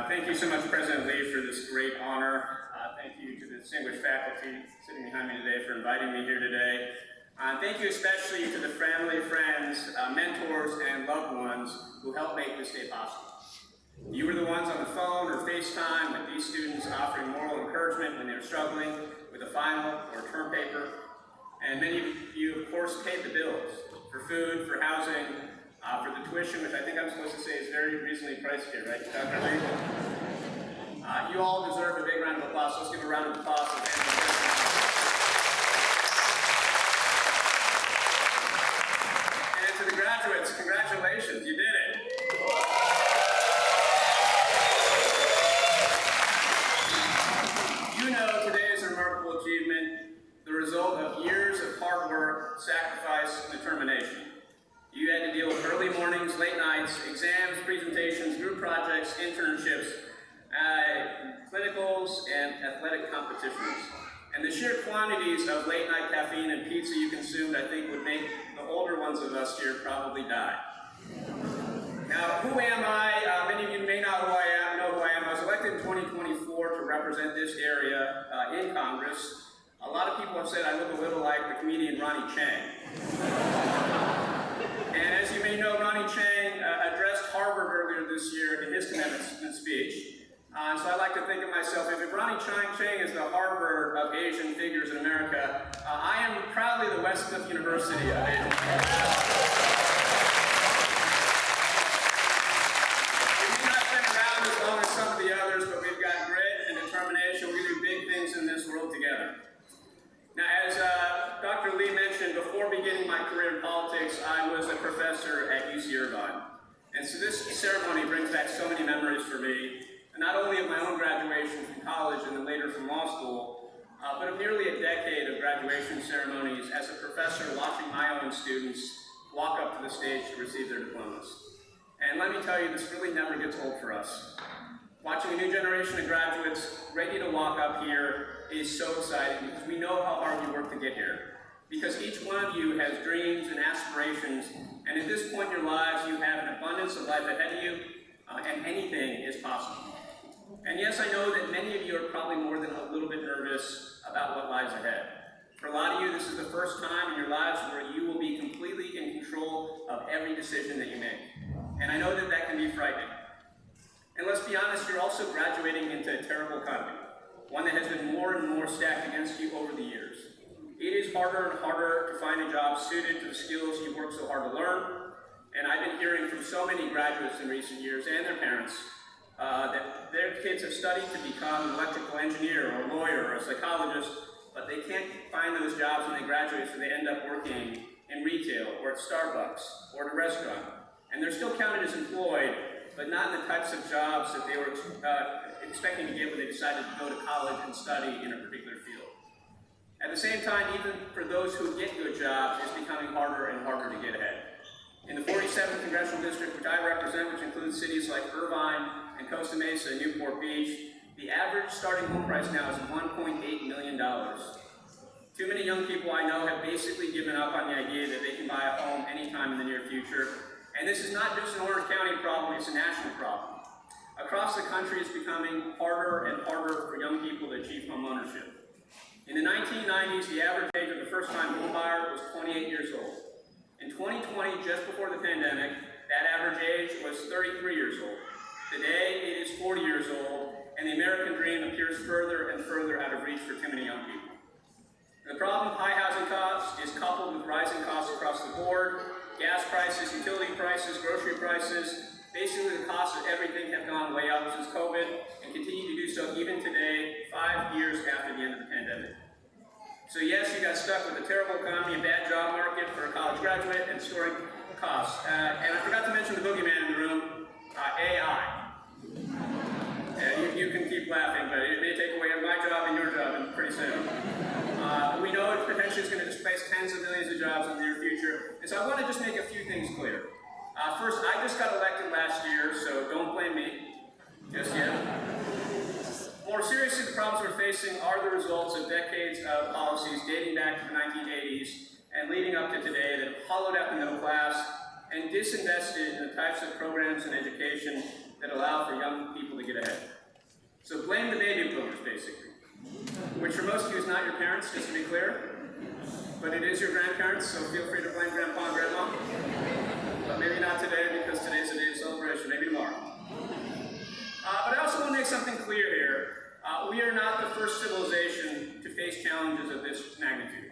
Thank you so much, President Lee, for this great honor. Thank you to the distinguished faculty sitting behind me today for inviting me here today. Thank you especially to the family, friends, mentors, and loved ones who helped make this day possible. You were the ones on the phone or FaceTime with these students offering moral encouragement when they were struggling with a final or term paper. And many of you, of course, paid the bills for food, for housing, for the tuition, which I think I'm supposed to say is very reasonably priced here, right, Dr. Lee? You all deserve a big round of applause. Let's give a round of applause. And to the graduates, congratulations, you did it. You know today is a remarkable achievement, the result of years of hard work, sacrifice, and determination. You had to deal with early mornings, late nights, exams, presentations, group projects, internships, clinicals, and athletic competitions. And the sheer quantities of late night caffeine and pizza you consumed, I think, would make the older ones of us here probably die. Now, who am I? Many of you may not know who I am. I was elected in 2024 to represent this area in Congress. A lot of people have said I look a little like the comedian Ronnie Chang. And as you may know, Ronnie Chang addressed Harvard earlier this year in his commencement speech. So I like to think of myself, if Ronnie Chang is the Harvard of Asian figures in America, I am proudly the Westcliff University of Asian figures. We may not been around as long as some of the others, but we've got grit and determination. We do big things in this world together. Now, as Dr. Lee mentioned, before beginning my career in politics, I was a professor at UC Irvine. And so this ceremony brings back so many memories for me, not only of my own graduation from college and then later from law school, but of nearly a decade of graduation ceremonies as a professor watching my own students walk up to the stage to receive their diplomas. And let me tell you, this really never gets old for us. Watching a new generation of graduates ready to walk up here is so exciting because we know how hard you work to get here. Because each one of you has dreams and aspirations, and at this point in your lives, you have an abundance of life ahead of you, and anything is possible. And yes, I know that many of you are probably more than a little bit nervous about what lies ahead. For a lot of you, this is the first time in your lives where you will be completely in control of every decision that you make. And I know that that can be frightening. And let's be honest, you're also graduating into a terrible economy, one that has been more and more stacked against you over the years. It is harder and harder to find a job suited to the skills you worked so hard to learn. And I've been hearing from so many graduates in recent years and their parents that their kids have studied to become an electrical engineer or a lawyer or a psychologist, but they can't find those jobs when they graduate, so they end up working in retail or at Starbucks or at a restaurant. And they're still counted as employed, but not in the types of jobs that they were expecting to get when they decided to go to college and study in a particular field. At the same time, even for those who get good jobs, it's becoming harder and harder to get ahead. In the 47th Congressional District, which I represent, which includes cities like Irvine and Costa Mesa and Newport Beach, the average starting home price now is $1.8 million. Too many young people I know have basically given up on the idea that they can buy a home anytime in the near future. And this is not just an Orange County problem, it's a national problem. Across the country, it's becoming harder and harder for young people to achieve home ownership. In the 1990s, the average age of the first-time home buyer was 28 years old. In 2020, just before the pandemic, that average age was 33 years old. Today, it is 40 years old, and the American dream appears further and further out of reach for too many young people. The problem of high housing costs is coupled with rising costs across the board. Gas prices, utility prices, grocery prices, basically the costs of everything have gone way up since COVID and continue to do so even today, 5 years after the end of the pandemic. So yes, you got stuck with a terrible economy, a bad job market for a college graduate, and soaring costs. And I forgot to mention the boogeyman in the room, AI. You can keep laughing, but it may take away my job and your job pretty soon. We know it potentially is going to displace tens of millions of jobs in the near future. And so I want to just make a few things clear. First, I just got elected last year, so don't blame me just yet. More seriously, the problems we're facing are the results of decades of policies dating back to the 1980s and leading up to today that have hollowed out the middle class and disinvested in the types of programs and education that allow for young people to get ahead. So blame the baby boomers, basically, which for most of you is not your parents, just to be clear, but it is your grandparents, so feel free to blame Grandpa and Grandma. But maybe not today, because today's a day of celebration, maybe tomorrow. But I also want to make something clear here. We are not the first civilization to face challenges of this magnitude.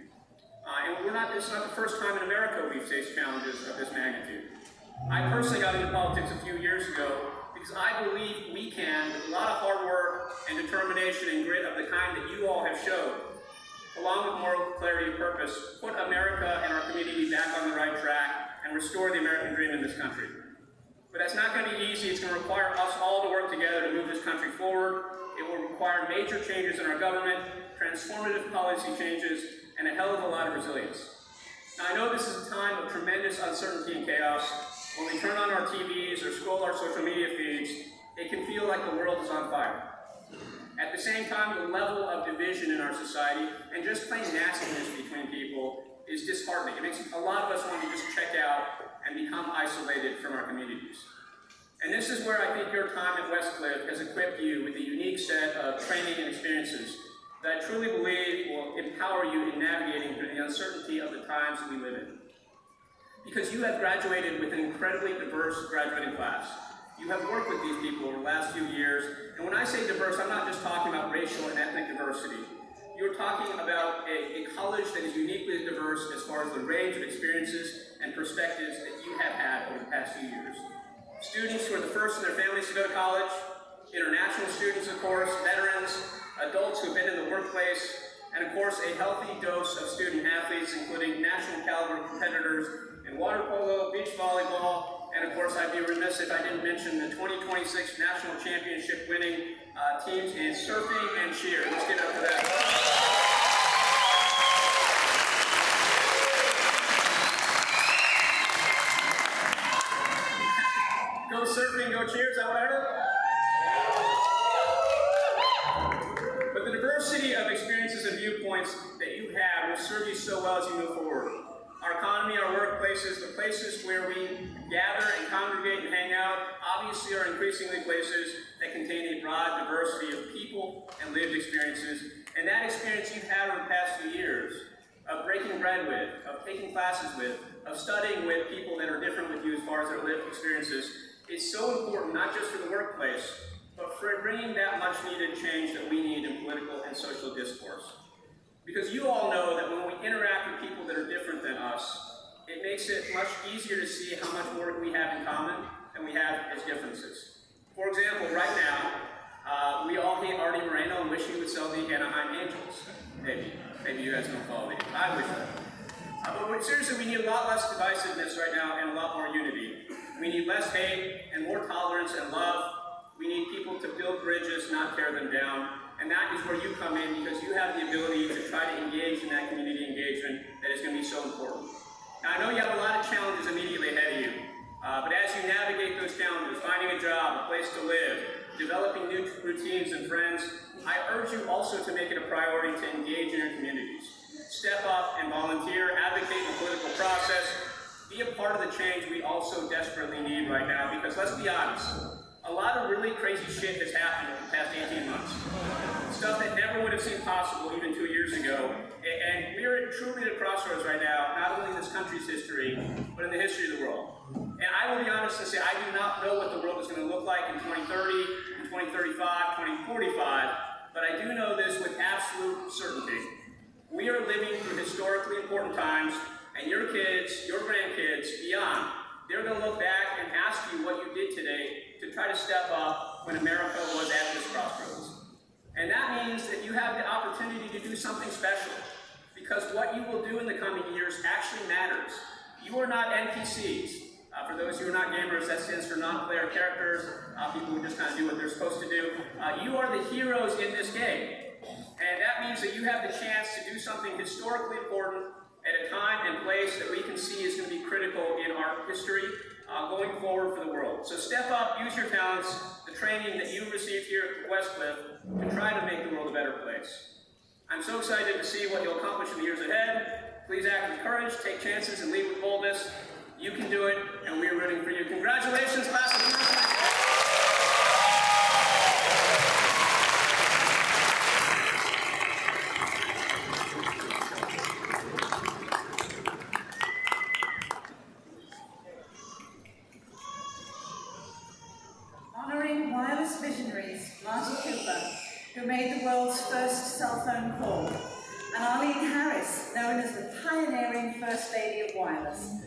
And it's not the first time in America we've faced challenges of this magnitude. I personally got into politics a few years ago because I believe we can, with a lot of hard work and determination and grit of the kind that you all have showed, along with moral clarity and purpose, put America and our community back on the right track and restore the American dream in this country. But that's not going to be easy. It's going to require us all to work together to move this country forward. It will require major changes in our government, transformative policy changes, and a hell of a lot of resilience. Now, I know this is a time of tremendous uncertainty and chaos. When we turn on our TVs or scroll our social media feeds, it can feel like the world is on fire. At the same time, the level of division in our society and just plain nastiness between people is disheartening. It makes a lot of us want to just check out and become isolated from our communities. And this is where I think your time at Westcliff has equipped you with a unique set of training and experiences that I truly believe will empower you in navigating through the uncertainty of the times we live in. Because you have graduated with an incredibly diverse graduating class. You have worked with these people over the last few years, and when I say diverse, I'm not just talking about racial and ethnic diversity. You're talking about a college that is uniquely diverse as far as the range of experiences and perspectives that you have had over the past few years. Students who are the first in their families to go to college, international students, of course, veterans, adults who have been in the workplace, and of course a healthy dose of student athletes, including national caliber competitors in water polo, beach volleyball, and of course I'd be remiss if I didn't mention the 2026 national championship winning teams in surfing and cheer. Let's get up for that. Go surfing, go cheer, is that what I heard? But the diversity of experiences and viewpoints that you have will serve you so well as you move forward. Our economy, our workplaces, the places where we gather and congregate and hang out, obviously are increasingly places that contain a broad diversity of people and lived experiences. And that experience you've had over the past few years of breaking bread with, of taking classes with, of studying with people that are different with you as far as their lived experiences, is so important, not just for the workplace, but for bringing that much needed change that we need in political and social discourse. Because you all know that when we interact with people that are different than us, it makes it much easier to see how much more we have in common than we have as differences. For example, right now, we all hate Artie Moreno and wish he would sell the Anaheim Angels. Maybe you guys don't follow me. I wish that. But seriously, we need a lot less divisiveness right now and a lot more unity. We need less hate and more tolerance and love. We need people to build bridges, not tear them down. And that is where where you come in because you have the ability to try to engage in that community engagement that is going to be so important. Now, I know you have a lot of challenges immediately ahead of you, but as you navigate those challenges, finding a job, a place to live, developing new routines and friends, I urge you also to make it a priority to engage in your communities. Step up and volunteer, advocate in the political process, be a part of the change we also desperately need right now, because let's be honest, a lot of really crazy shit has happened in the past 18 months. Stuff that never would have seemed possible even 2 years ago. And we're truly at a crossroads right now, not only in this country's history, but in the history of the world. And I will be honest and say, I do not know what the world is going to look like in 2030, in 2035, 2045, but I do know this with absolute certainty. We are living through historically important times, and your kids, your grandkids, beyond, they're going to look back and ask you what you did today to try to step up when America was at this crossroads. And that means that you have the opportunity to do something special, because what you will do in the coming years actually matters. You are not NPCs. For those who are not gamers, that stands for non-player characters, people who just kind of do what they're supposed to do. You are the heroes in this game. And that means that you have the chance to do something historically important at a time and place that we can see is going to be critical in our history going forward for the world. So step up, use your talents, the training that you received here at Westcliff to try to make the world a better place. I'm so excited to see what you'll accomplish in the years ahead. Please act with courage, take chances, and lead with boldness. You can do it, and we are rooting for you. Congratulations, class of 2020. Honoring wireless visionaries Marty Cooper, who made the world's first cell phone call, and Arlene Harris, known as the pioneering First Lady of Wireless.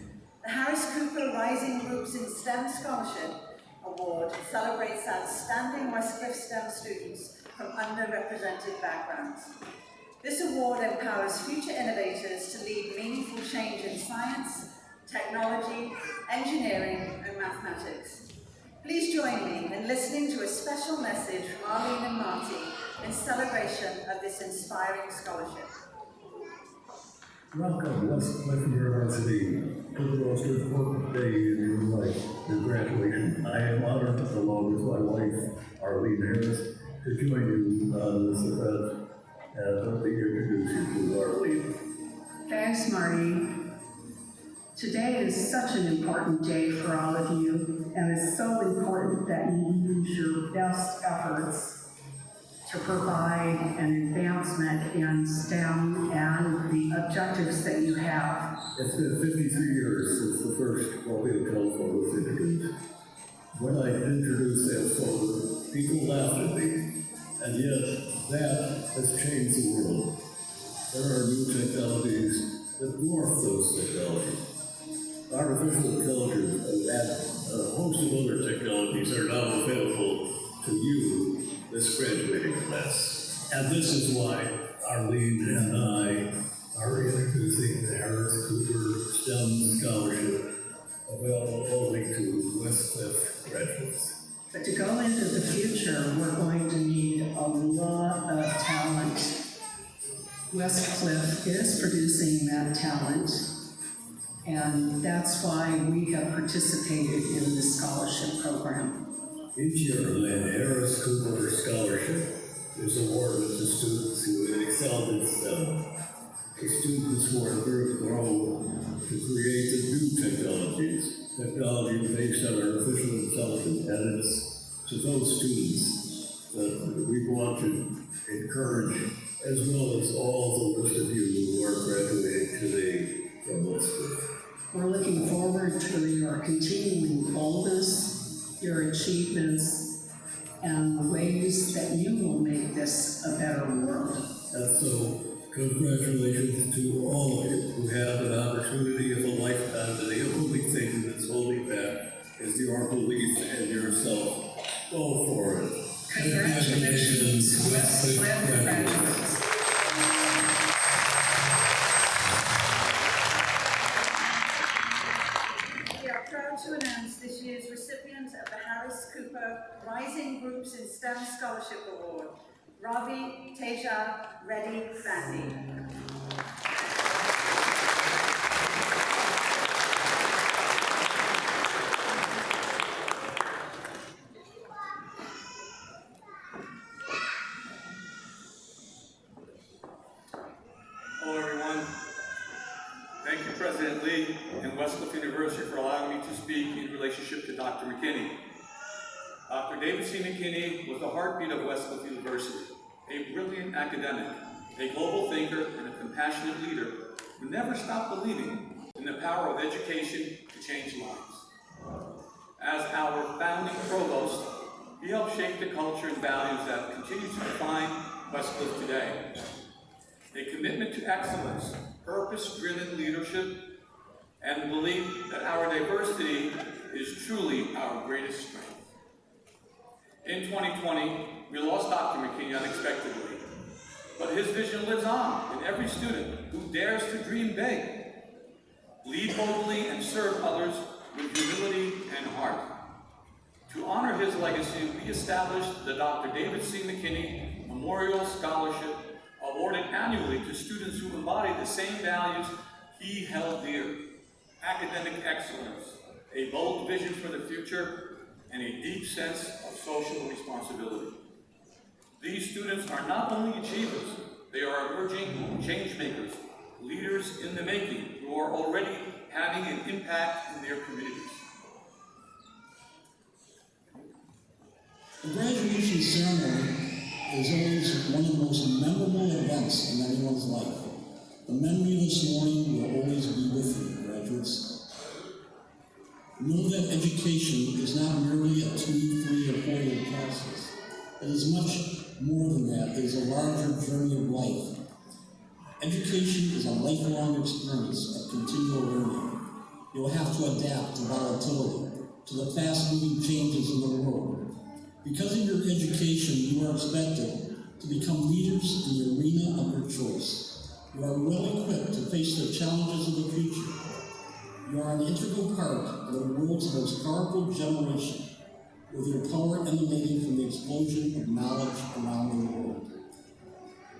The Harris Cooper Rising Groups in STEM Scholarship Award celebrates outstanding Westcliff STEM students from underrepresented backgrounds. This award empowers future innovators to lead meaningful change in science, technology, engineering, and mathematics. Please join me in listening to a special message from Arlene and Marty in celebration of this inspiring scholarship. Welcome, Westcliff University, to the most important day in your life, your graduation. I am honored, along with my wife, Arlene Harris, to join you on this event, and let me introduce you to Arlene. Thanks, Marty. Today is such an important day for all of you, and it's so important that you use your best efforts to provide an advancement in STEM and the objectives that you have. It's been 53 years since the first mobile telephone was introduced. When I introduced that phone, people laughed at me, and yet that has changed the world. There are new technologies that dwarf those technologies. Artificial intelligence and a host of other technologies are now available to you, this graduating class. And this is why Arlene and I are introducing the Harris Cooper STEM Scholarship, available only to Westcliff graduates. But to go into the future, we're going to need a lot of talent. Westcliff is producing that talent, and that's why we have participated in this scholarship program. Each year, the Harris Cooper Scholarship is awarded to students who have excelled in STEM. The students who are grown to create the new technology based on artificial intelligence, and it's to those students that we want to encourage, as well as all the rest of you who are graduating today from Westcliff. We're looking forward to your continuing boldness, your achievements, and the ways that you will make this a better world. And so, congratulations to all of you who have an opportunity of a lifetime, and the only thing that's holding back is your belief in yourself. Go for it. Congratulations, Westcliff graduates. We are proud to announce this year's recipient of the Harris Cooper Rising Groups in STEM Scholarship Award, Ravi Teja Reddy Bandi. Hello, everyone. Thank you, President Lee and Westcliff University, for allowing me to speak in relationship to Dr. McKinney. Dr. David C. McKinney was the heartbeat of Westcliff University, a brilliant academic, a global thinker, and a compassionate leader who never stopped believing in the power of education to change lives. As our founding provost, he helped shape the culture and values that continue to define Westcliff today. A commitment to excellence, purpose-driven leadership, and the belief that our diversity is truly our greatest strength. In 2020, we lost Dr. McKinney unexpectedly, but his vision lives on in every student who dares to dream big, lead boldly, and serve others with humility and heart. To honor his legacy, we established the Dr. David C. McKinney Memorial Scholarship, awarded annually to students who embody the same values he held dear: academic excellence, a bold vision for the future, and a deep sense of social responsibility. These students are not only achievers, they are emerging change makers, leaders in the making who are already having an impact in their communities. The graduation ceremony is always one of the most memorable events in anyone's life. The memory this morning will always be with you, graduates. Know that education is not merely a 2, 3, or 4-year process. It is much more than that. It is a larger journey of life. Education is a lifelong experience of continual learning. You will have to adapt to volatility, to the fast-moving changes in the world. Because of your education, you are expected to become leaders in the arena of your choice. You are well equipped to face the challenges of the future. You are an integral part of the world's most powerful generation, with your power emanating from the explosion of knowledge around the world.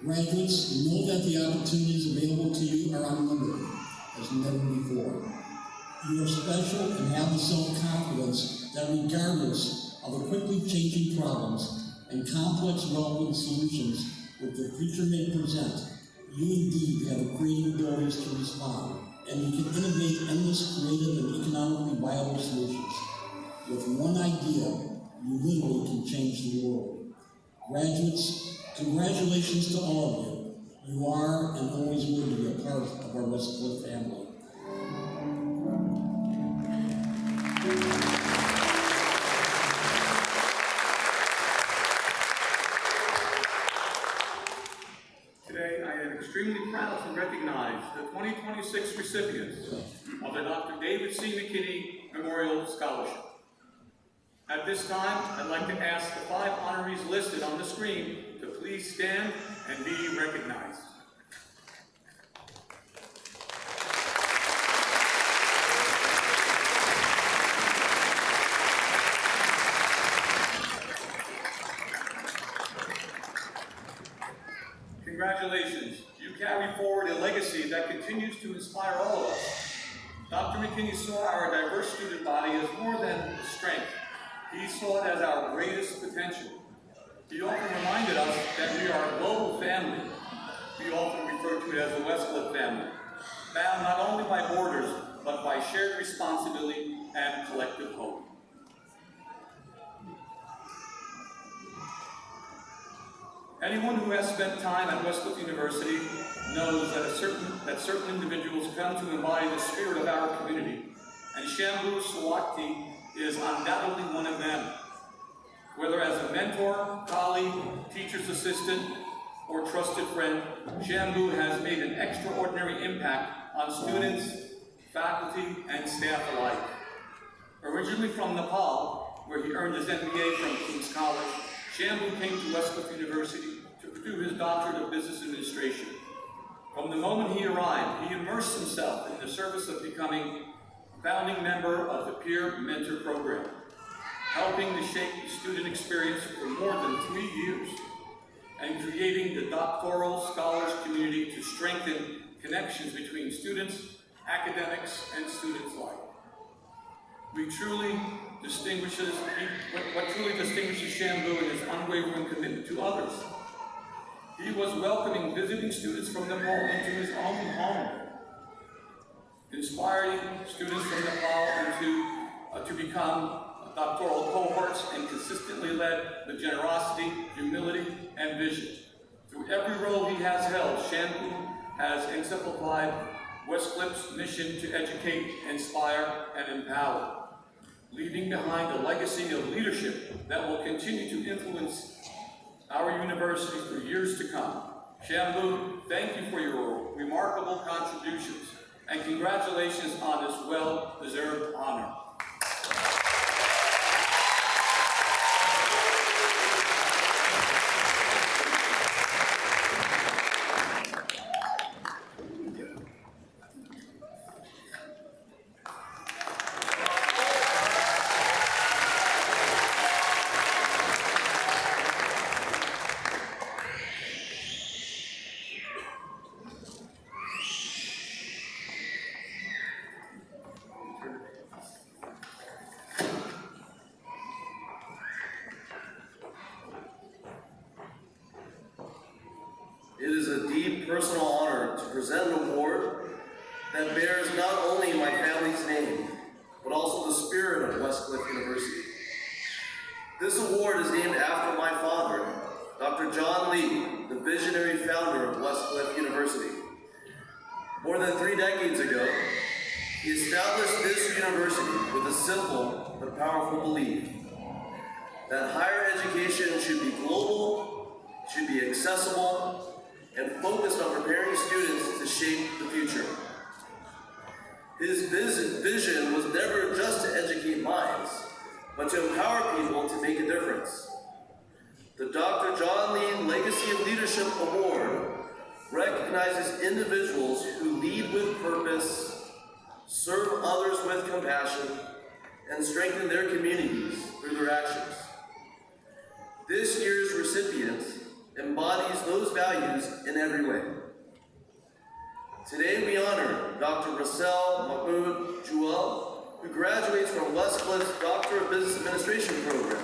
Graduates, know that the opportunities available to you are unlimited, as never before. You are special and have the self-confidence that regardless of the quickly changing problems and complex relevant solutions that the future may present, you indeed have the creative abilities to respond, and you can innovate endless creative and economically viable solutions. With one idea, you literally can change the world. Graduates, congratulations to all of you. You are and always will be a part of our Westcliff family. Today, I am extremely proud to recognize the 2026 recipients of the Dr. David C. McKinney Memorial Scholarship. At this time, I'd like to ask the 5 honorees listed on the screen to please stand and be recognized. Congratulations, you carry forward a legacy that continues to inspire all of us. Dr. McKinney saw our diverse student body as more than strength. He saw it as our greatest potential. He often reminded us that we are a global family. We often refer to it as the Westcliff family, bound not only by borders, but by shared responsibility and collective hope. Anyone who has spent time at Westcliff University knows that certain individuals come to embody the spirit of our community, and Shambhu Sawakti is undoubtedly one of them. Whether as a mentor, colleague, teacher's assistant, or trusted friend, Shambhu has made an extraordinary impact on students, faculty, and staff alike. Originally from Nepal, where he earned his MBA from King's College, Shambhu came to Westcliff University to pursue his doctorate of business administration. From the moment he arrived, he immersed himself in the service of becoming a founding member of the Peer Mentor Program, helping to shape the student experience for more than 3 years. and creating the doctoral scholars community to strengthen connections between students, academics, and students alike. What truly distinguishes Shambu is his unwavering commitment to others. He was welcoming visiting students from Nepal into his own home, inspiring students from Nepal to become doctoral cohorts, and consistently led with generosity, humility, and vision. Through every role he has held, Shambu has exemplified Westcliff's mission to educate, inspire, and empower, leaving behind a legacy of leadership that will continue to influence our university for years to come. Shambu, thank you for your remarkable contributions, and congratulations on this well-deserved honor. It is a deep personal honor to present an award that bears not only my family's name, but also the spirit of Westcliff University. This award is named after my father, Dr. John Lee, the visionary founder of Westcliff University. More than 3 decades ago, he established this university with a simple but powerful belief that higher education should be global, should be accessible, and focused on preparing students to shape the future. His vision was never just to educate minds, but to empower people to make a difference. The Dr. John Lee Legacy of Leadership Award recognizes individuals who lead with purpose, serve others with compassion, and strengthen their communities through their actions. This year's recipient embodies those values in every way. Today we honor Dr. Russell Mahmoud Jewel, who graduates from Westcliff's Doctor of Business Administration program.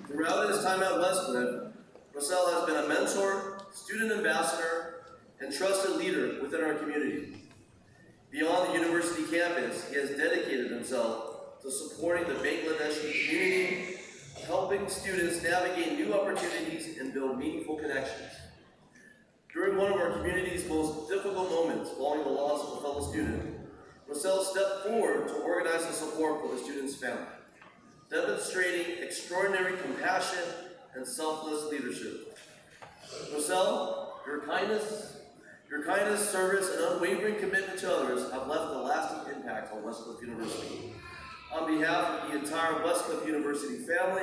Throughout his time at Westcliff, Russell has been a mentor, student ambassador, and trusted leader within our community. Beyond the university campus, he has dedicated himself to supporting the Bangladeshi community, helping students navigate new opportunities and build meaningful connections. During one of our community's most difficult moments following the loss of a fellow student, Russell stepped forward to organize the support for the student's family, demonstrating extraordinary compassion and selfless leadership. Russell, your kindness, service, and unwavering commitment to others have left a lasting impact on Westcliff University. On behalf of the entire Westcliff University family,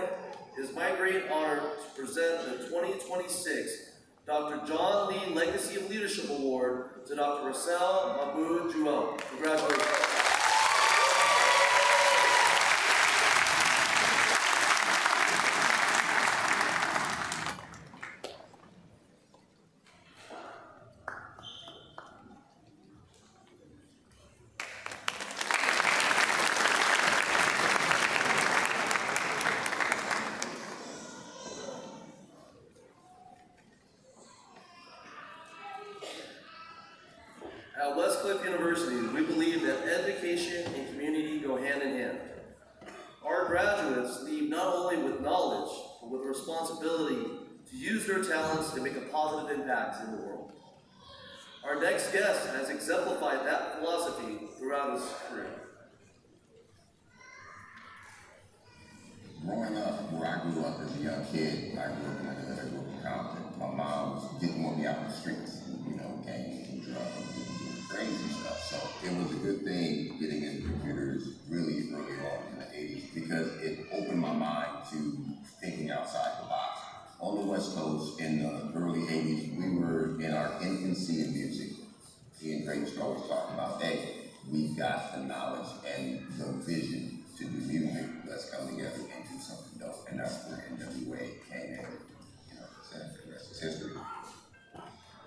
it is my great honor to present the 2026 Dr. John Lee Legacy of Leadership Award to Dr. Russell Mahmoud Jewel. Congratulations. At Westcliff University, we believe that education and community go hand in hand. Our graduates leave not only with knowledge, but with responsibility to use their talents to make a positive impact in the world. Our next guest has exemplified that philosophy throughout his career. Growing up, where I grew up as a young kid, I grew up in a hood, I grew up in Compton. My mom didn't want me out in the streets, gangs and drugs and crazy stuff. So it was a good thing getting into computers really early on in the 80s because it opened my mind to thinking outside the box. On the West Coast in the early 80s, we were in our infancy in music. Ian Drake was always talking about, hey, we've got the knowledge and the vision to do music. Let's come together and do something dope. And that's where NWA came in. The rest is history.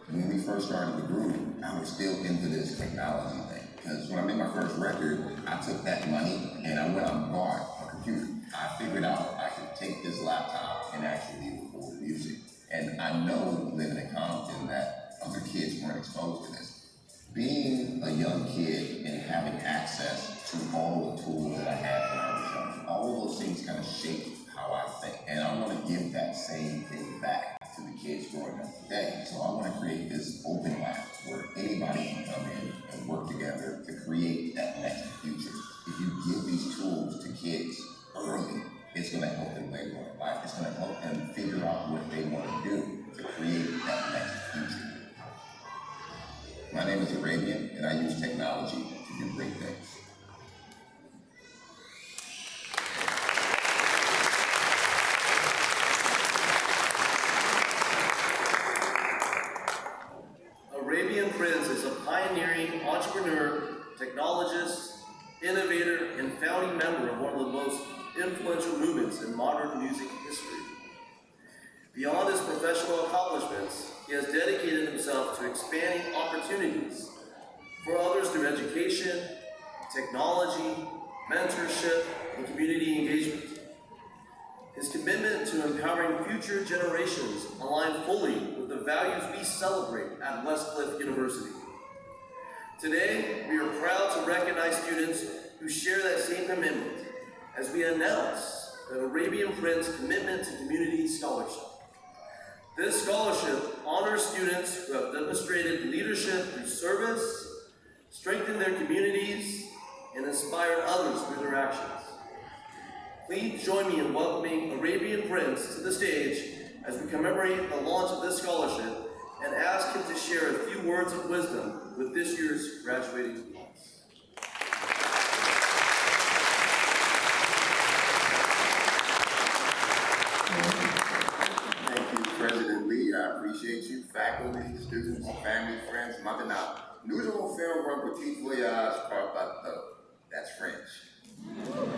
When we first started the group, I was still into this technology thing. Because when I made my first record, I took that money and I went out and bought a computer. I figured out I could take this laptop and actually record music. And I know, living in Compton, that other kids weren't exposed to this. Being a young kid and having access to all the tools that I had when I was young, all of those things kind of shaped how I think. And I want to give that same thing back to the kids growing up today. So I want to create this open lab where anybody can come in and work together to create that next future. If you give these tools to kids early, it's going to help them later on in life. It's going to help them figure out what they want to do to create that next future. My name is Arabian, and I use technology to do great things. Arabian Prince is a pioneering entrepreneur, technologist, innovator, and founding member of one of the most influential movements in modern music history. Beyond his professional accomplishments, he has dedicated himself to expanding opportunities for others through education, technology, mentorship, and community engagement. His commitment to empowering future generations align fully with the values we celebrate at Westcliff University. Today, we are proud to recognize students who share that same commitment as we announce the Arabian Prince Commitment to Community Scholarship. This scholarship honors students who have demonstrated leadership through service, strengthened their communities, and inspired others through their actions. Please join me in welcoming Arabian Prince to the stage as we commemorate the launch of this scholarship and ask him to share a few words of wisdom with this year's graduating class. Thank you, President Lee. I appreciate you, faculty, students, family, friends, maintenant. Nous allons faire un petit voyage par bateau. That's French.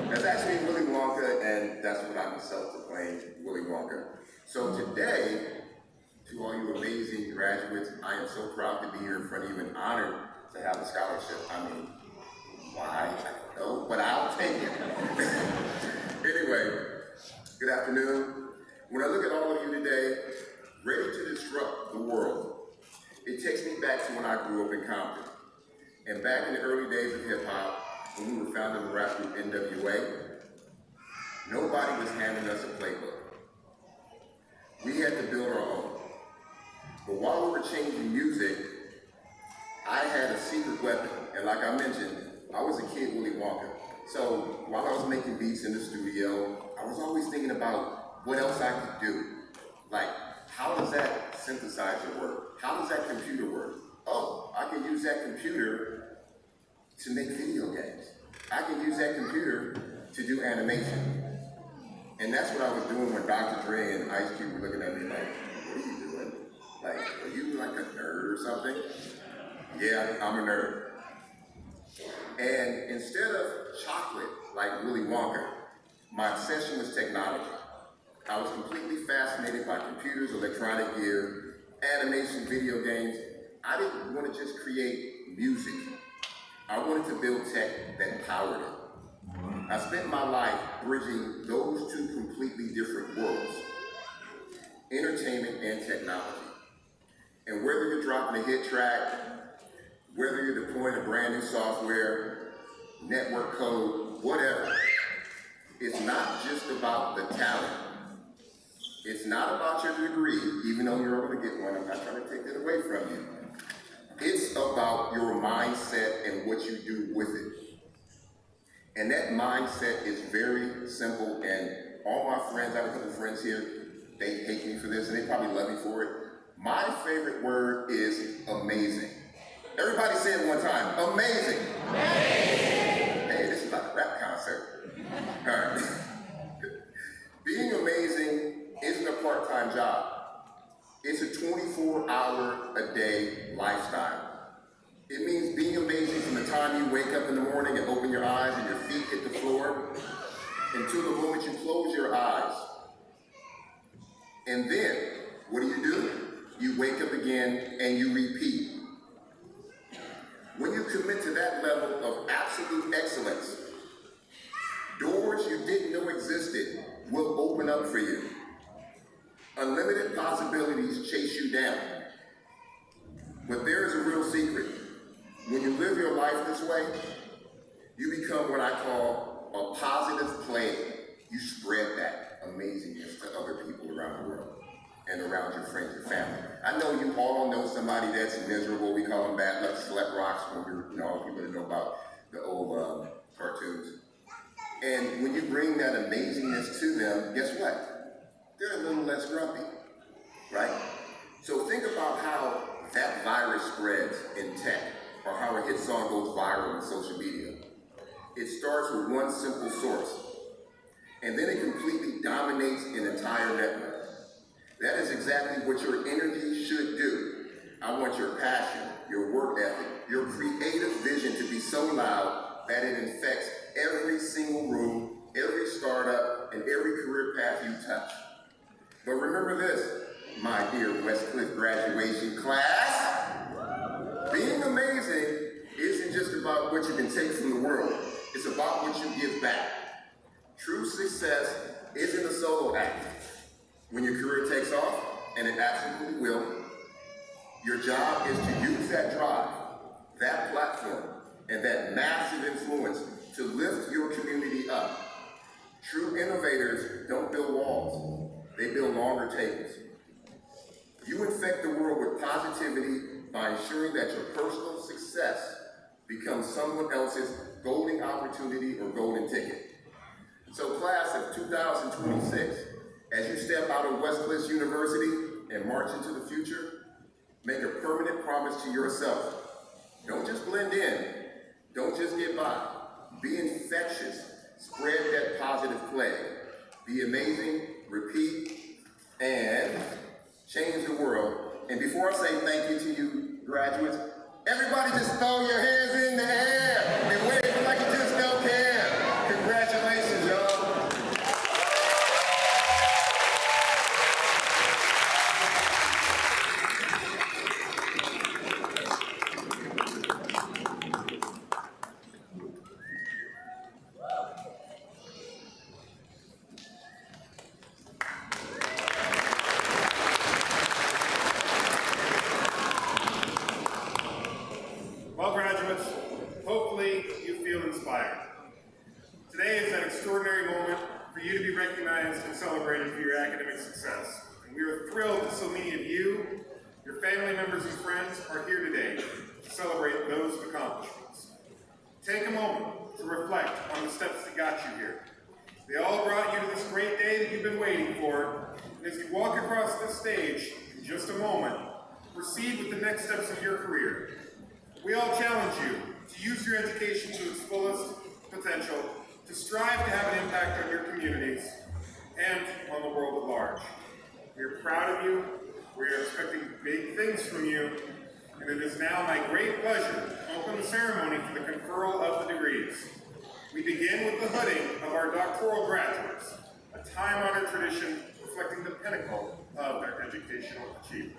That's actually Willy Wonka, and that's what I'm self-proclaimed, Willy Wonka. So today, to all you amazing graduates, I am so proud to be here in front of you and honored to have a scholarship. I mean, why? I don't know, but I'll take it. Anyway, good afternoon. When I look at all of you today, ready to disrupt the world, it takes me back to when I grew up in Compton. And back in the early days of hip-hop, when we were founding the rap group NWA, nobody was handing us a playbook. We had to build our own. But while we were changing music, I had a secret weapon. And like I mentioned, I was a kid, Willy Wonka. So while I was making beats in the studio, I was always thinking about what else I could do. Like, how does that synthesizer work? How does that computer work? Oh, I can use that computer to make video games. I can use that computer to do animation. And that's what I was doing when Dr. Dre and Ice Cube were looking at me like, what are you doing? Like, are you like a nerd or something? Yeah, I'm a nerd. And instead of chocolate, like Willy Wonka, my obsession was technology. I was completely fascinated by computers, electronic gear, animation, video games. I didn't want to just create music. I wanted to build tech that powered it. I spent my life bridging those two completely different worlds, entertainment and technology. And whether you're dropping a hit track, whether you're deploying a brand new software, network code, whatever, it's not just about the talent. It's not about your degree, even though you're able to get one. I'm not trying to take that away from you. It's about your mindset and what you do with it. And that mindset is very simple, and all my friends, I have a couple friends here, they hate me for this, and they probably love me for it. My favorite word is amazing. Everybody say it one time, amazing. Amazing. Hey, this is like a rap concert. All right. Being amazing isn't a part-time job. It's a 24-hour-a-day lifestyle. It means being amazing from the time time you wake up in the morning and open your eyes and your feet hit the floor, until the moment you close your eyes. And then, what do? You wake up again and you repeat. When you commit to that level of absolute excellence, doors you didn't know existed will open up for you. Unlimited possibilities chase you down. But there is a real secret. When you live your life this way, you become what I call a positive plague. You spread that amazingness to other people around the world and around your friends and family. I know you all know somebody that's miserable. We call them bad luck, slut rocks, when we're, all the people that know about the old cartoons. And when you bring that amazingness to them, guess what? They're a little less grumpy, right? So think about how that virus spreads in tech, or how a hit song goes viral on social media. It starts with one simple source, and then it completely dominates an entire network. That is exactly what your energy should do. I want your passion, your work ethic, your creative vision to be so loud that it infects every single room, every startup, and every career path you touch. But remember this, my dear Westcliff graduation class, being amazing isn't just about what you can take from the world, it's about what you give back. True success isn't a solo act. When your career takes off, and it absolutely will, your job is to use that drive, that platform, and that massive influence to lift your community up. True innovators don't build walls, they build longer tables. You infect the world with positivity by ensuring that your personal success becomes someone else's golden opportunity or golden ticket. So class of 2026, as you step out of Westcliff University and march into the future, make a permanent promise to yourself. Don't just blend in, don't just get by. Be infectious, spread that positive plague. Be amazing, repeat, and change the world. And before I say thank you to you graduates, everybody just throw your hands in the air and wave like you just don't care. Congratulations, y'all. Well, graduates, hopefully you feel inspired. Today is an extraordinary moment for you to be recognized and celebrated for your academic success. And we are thrilled that so many of you, your family members and friends, are here today to celebrate those accomplishments. Take a moment to reflect on the steps that got you here. They all brought you to this great day that you've been waiting for. And as you walk across this stage in just a moment, proceed with the next steps of your career. We all challenge you to use your education to its fullest potential, to strive to have an impact on your communities and on the world at large. We are proud of you, we are expecting big things from you, and it is now my great pleasure to open the ceremony for the conferral of the degrees. We begin with the hooding of our doctoral graduates, a time-honored tradition reflecting the pinnacle of their educational achievement.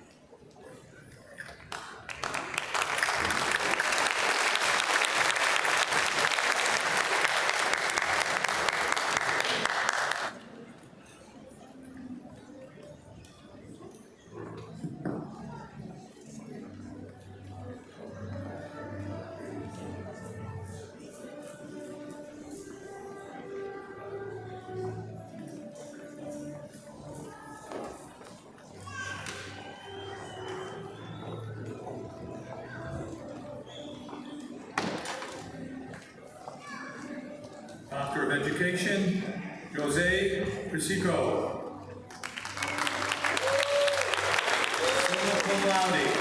Doctor of Education, Jose Presico. Summa cum laude.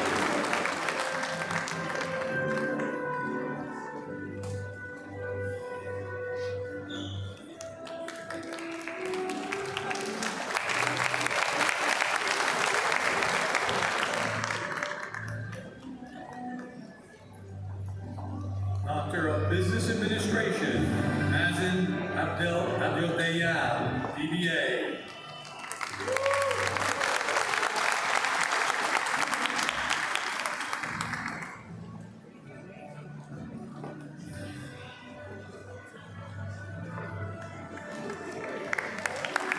Doctor of Business Administration, Mazen Abdel Dayab, DBA.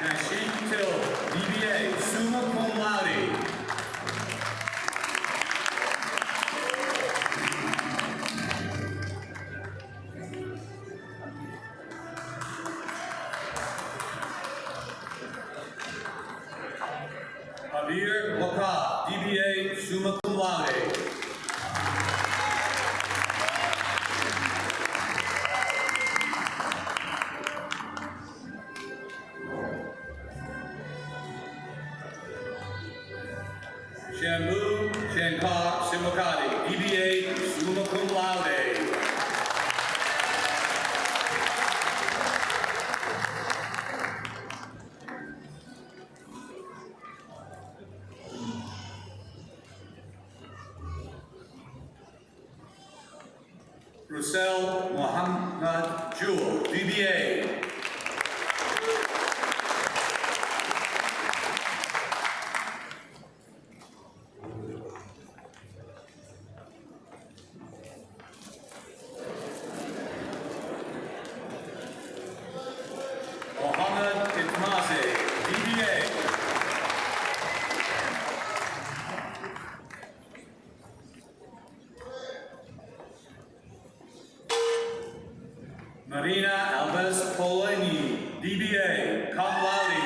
Nasheed Till, DBA, summa cum laude. Abir Waka, DBA, summa cum laude. Shambu Shankar Simukadi, DBA, summa cum laude. Russell Muhammad Jewel, DBA. Mohammed Itmaze, DBA. Marina Alves Polini, DBA, cum laude.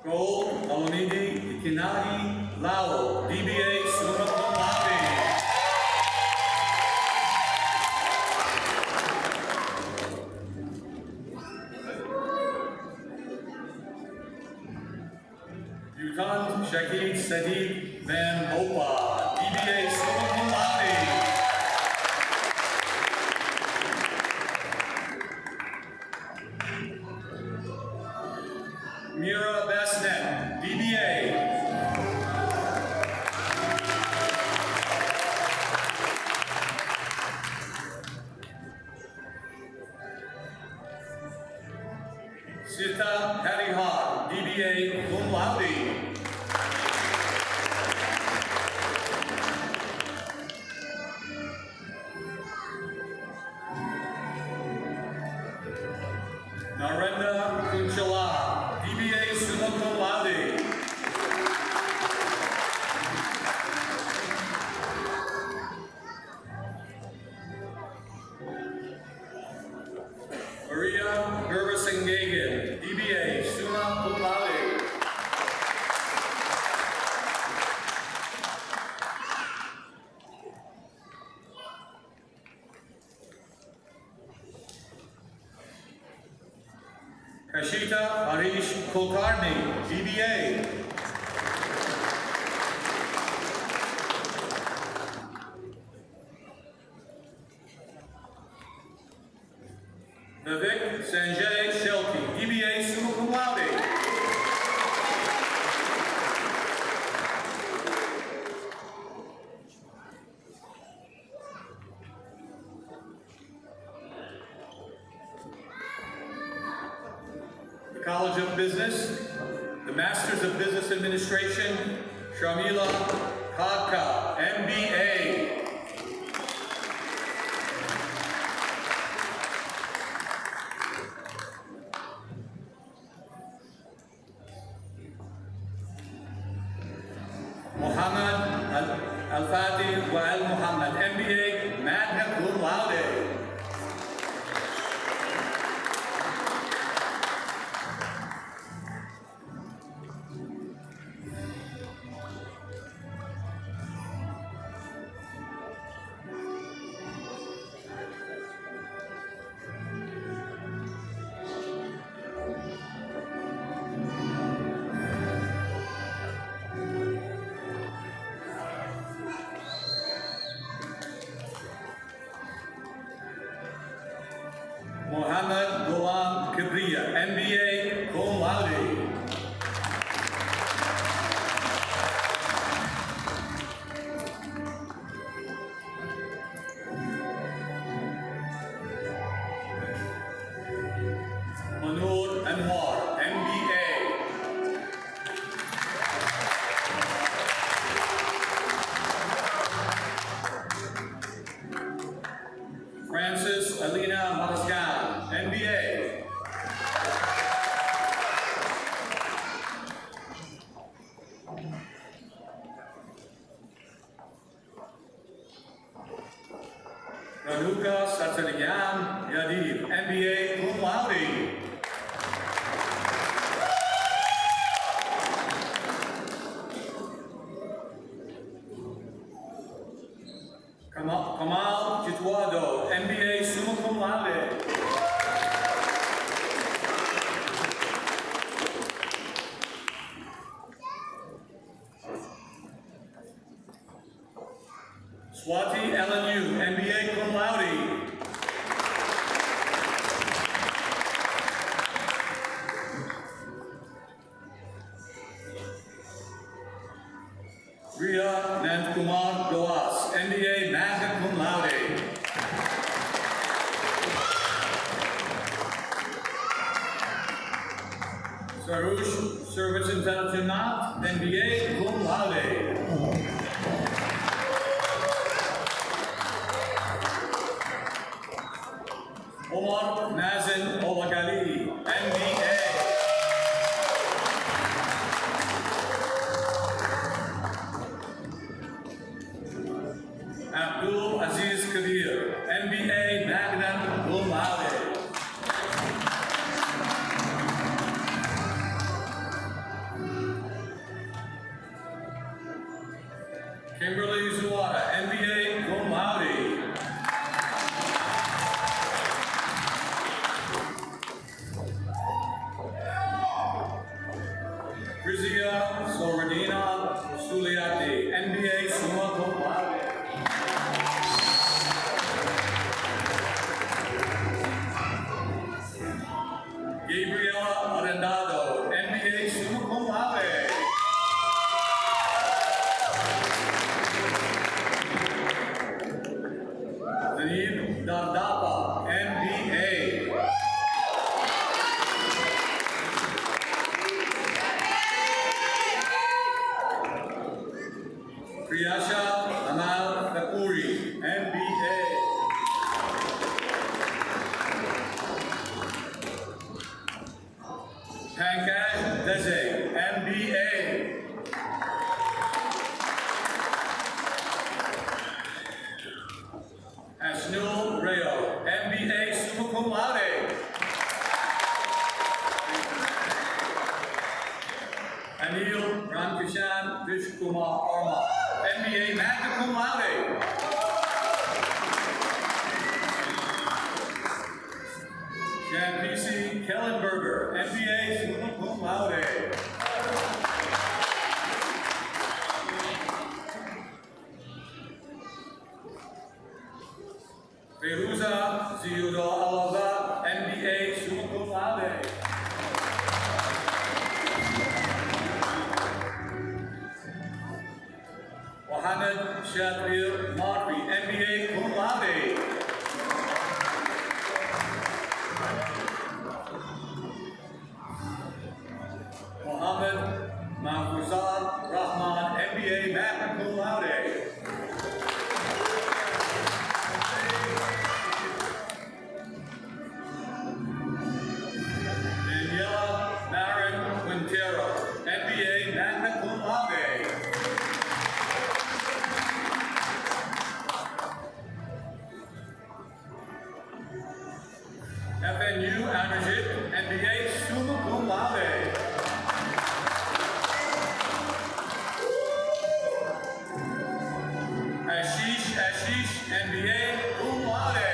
Gold Alonidi Ikinari Lao, DBA, summa cum laude. Yutan Shahid Sadiq Van Hopa, DBA, summa cum laude. Mira Basnet, DBA. Sita Harihar, DBA, cum laude. Narendra Kunchala, DBA, summa cum laude. Maria Gervasingagan, DBA, summa cum laude. Kashita Harish Kulkarni, DBA. Vivek Sanjay Shelki, DBA, summa cum laude. The College of Business, the Masters of Business Administration, Sharmila Khadka, MBA. Muhammad Al-Fatih Wael Muhammad, MBA, magna cum laude. Mohammed Golam Kibriya, MBA, cum laude. Manur Anwar, MBA. Francis Alina Matascan, MBA. Ranuka Satsariyan Yadid, MBA, cum laude. Kamal Jituado, MBA, summa cum laude. Swati LNU, MBA, cum laude. Riya Nandkumar Gawas, MBA, magna cum laude. Sarush Service Intelligent Nath, MBA, cum laude. Omar Nazin Olagali, MBA. Abdul Aziz Kadir, MBA, magna cum laude. Kimberly Zuwada, MBA, cum laude. Rizia Soradina Suliati, MBA, summa cum laude. Gabriela Arendado, MBA, summa cum laude. Zanib Dardapa, MBA. Priyasha Amal Thakuri, MBA. Pankaj Dese, MBA. Ashnul Rayo, MBA, summa cum laude. Anil Ramkishan Vishkumar Arma, MBA, magna cum laude. Shampisi Kellenberger, MBA, summa cum laude. Feruza Ziyudo Alaza, MBA, summa cum laude. Mohammed Shatril Marfi, MBA, cum laude. Mohammed Mahfuzad Rahman, MBA, magna cum laude. Daniela Marin Quintero, MBA, magna cum laude. FNU Amajit, MBA, summa cum laude. Ashish, MBA, cum laude.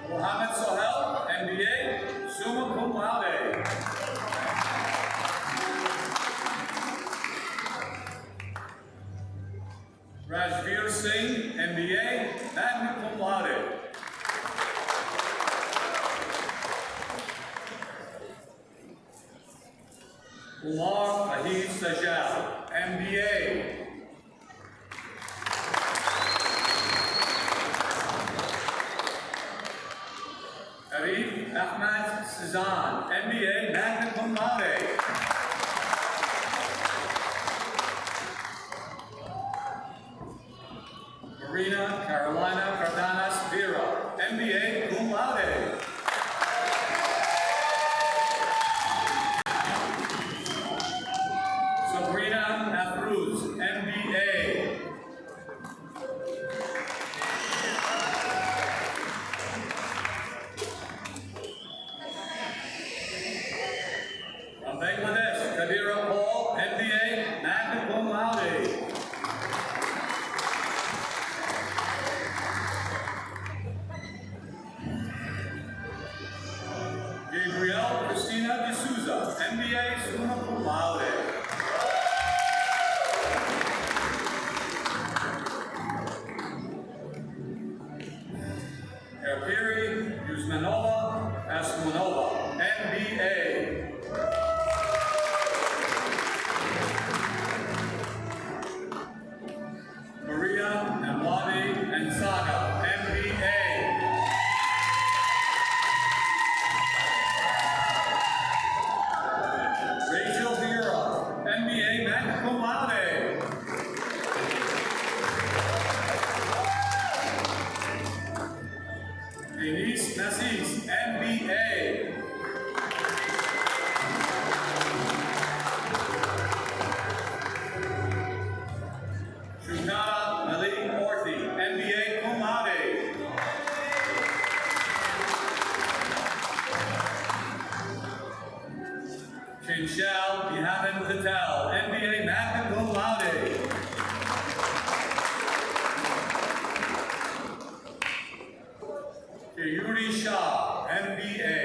Mohammed Sohel, MBA, summa cum laude. Rajveer Singh, MBA, magna cum laude. Umar Ahid Sajjad, MBA. Arif Ahmad Sazan, MBA, magna cum laude. Marina Carolina Cardenas Vera, MBA, cum laude. Sabrina Afruz, MBA. From Bangladesh, Kabira Paul, MBA, magna cum laude. Gabrielle Christina D'Souza, MBA, summa cum laude. Erpiri Yuzmanova Asmunova, MBA. Maria Amladi Ansaga, MBA. Rachel Vera, MBA, magna cum laude. Denise Nassis, MBA. Shunara Malik Orthy, MBA, cum laude. Chinshal Bihavan Patel, MBA, magna cum laude. Yuri Shah, MBA.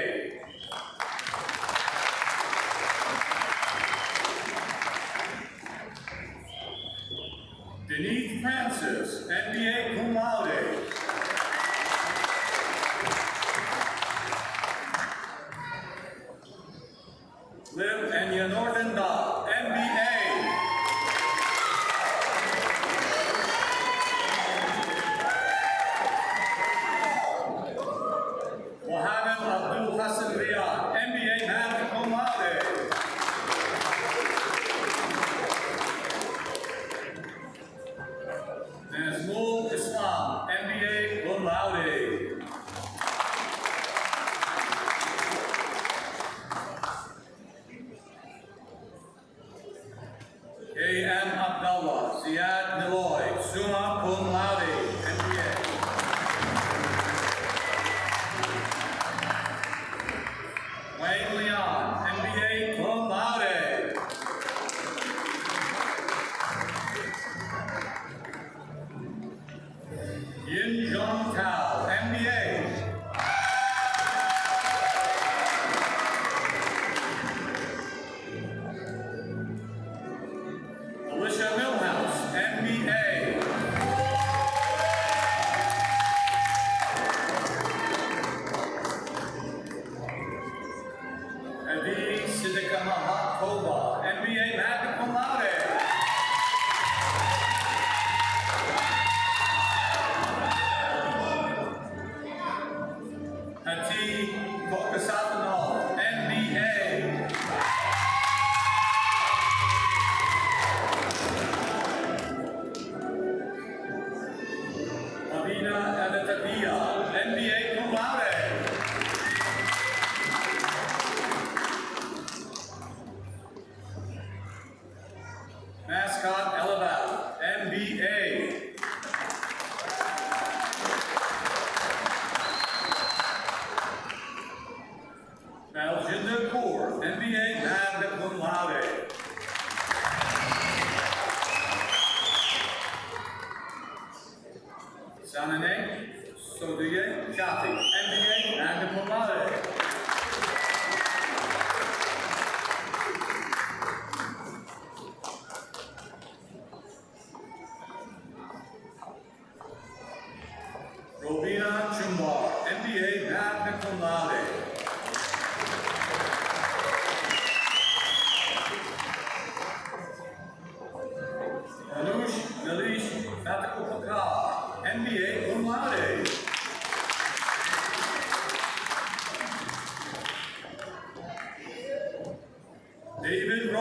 Denise Francis, MBA, cum laude. Liv Enya Northenda, MBA. Mohammed Abdul Hassan Riyad, MBA, magna cum laude. Nazmul Islam, MBA, cum laude. A.M. Abdullah Ziad Niloy, summa cum laude, MBA. Wayne Leon, MBA, cum laude. Yin Jong Tao, MBA. Alicia Milhouse, MBA.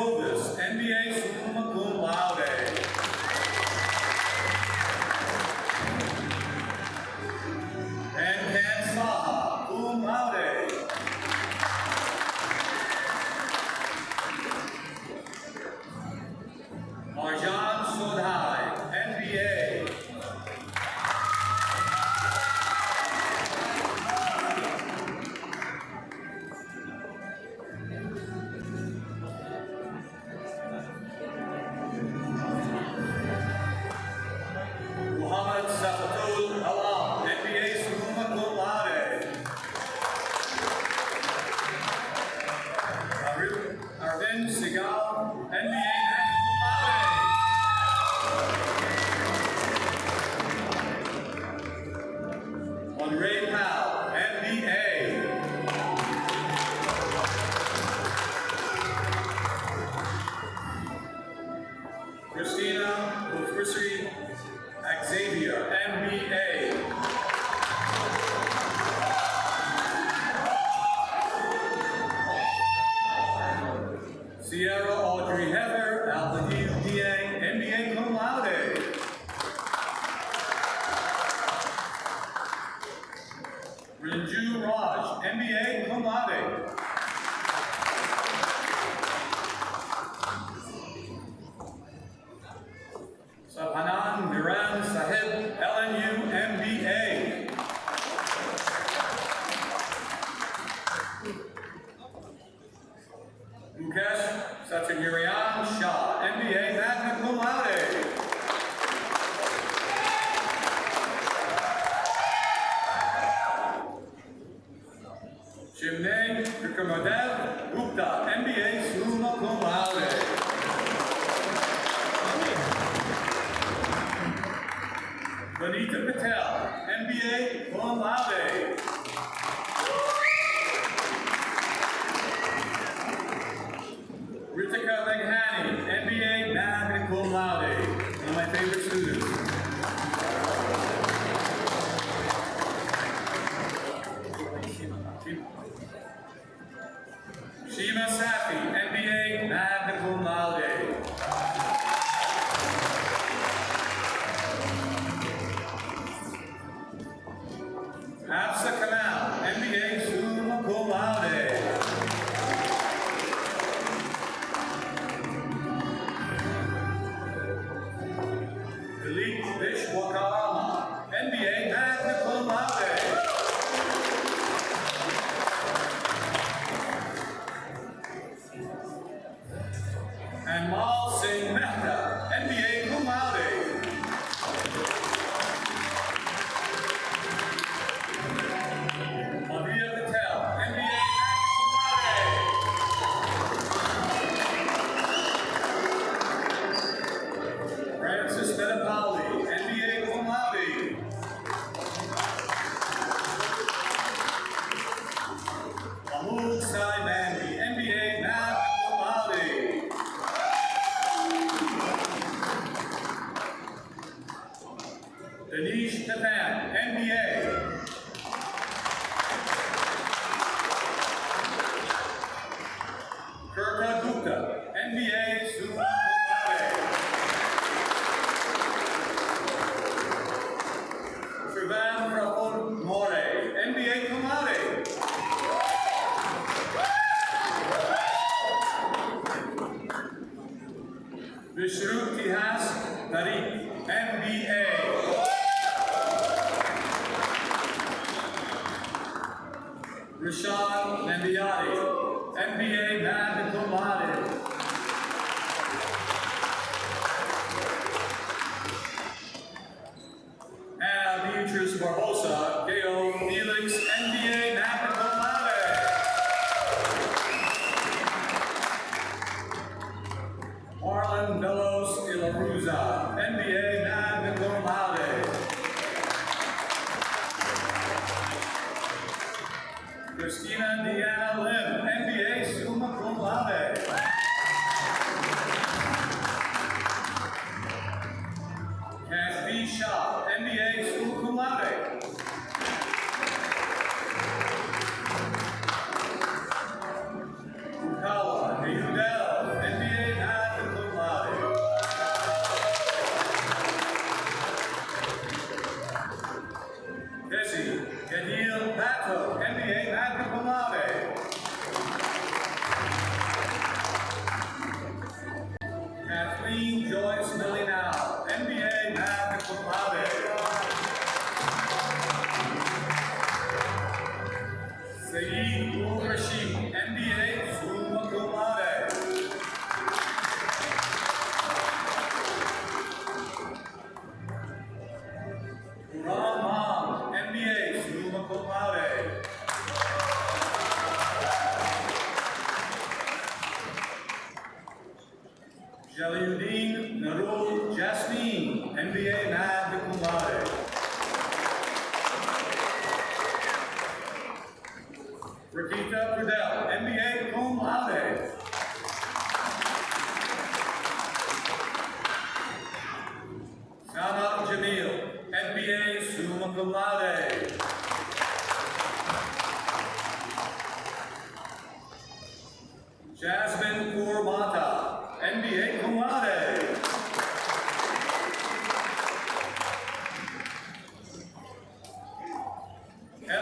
Rovis, MBA summa cum laude. And Ken Saha, cum laude. Marjan Sodhai, MBA. Muhammad Safatul Alam, MBA summa cum laude. Arvind Sigal, MBA magna cum laude. Andre Powell, MBA. Christina Ufrisri Xavier, MBA. Sierra Audrey Heather, Alpha DA, MBA cum laude. Ranju Raj, MBA cum laude. Sabhanan Miran Sahib, LNU, MBA. Mukesh Satyanaran Shah, MBA magna cum laude. Shimne Vikramodev Gupta, MBA summa cum laude. Vanita Patel, MBA cum laude. Ritika Leghani, MBA magna cum laude. One of my favorite students. Shima Safi, MBA magna cum laude. Hafsa Kamal, MBA summa cum laude. Dilip Vishwakarma, MBA magna cum laude. And Mal Singh Mehta, MBA cum laude. Maria Patel, MBA magna cum laude. Francis Mettapauli, MBA cum laude. Mahmood Sai Mandi, MBA magna cum laude. Danish Papan, MBA. Kirka Gupta, MBA summa cum laude. Shrivan Praful More, MBA cum laude. Vishru Tihas Tariq, MBA. Rashad Nambiati, MBA magna cum laude. And Beatrice Barbosa, Gail Felix, MBA magna cum laude. Marlon Delos Ilaruza, MBA magna cum laude. Christina Deanna Lim, MBA summa cum laude. Kasvi Shah, MBA summa cum laude. Ukawa Ayudel, MBA Jaliuddin Narul Jasmine, MBA magna cum laude. Rakita Fidel, MBA cum laude. Sana Jamil, MBA summa cum laude. Jasmine Kaur Mata, MBA cum laude.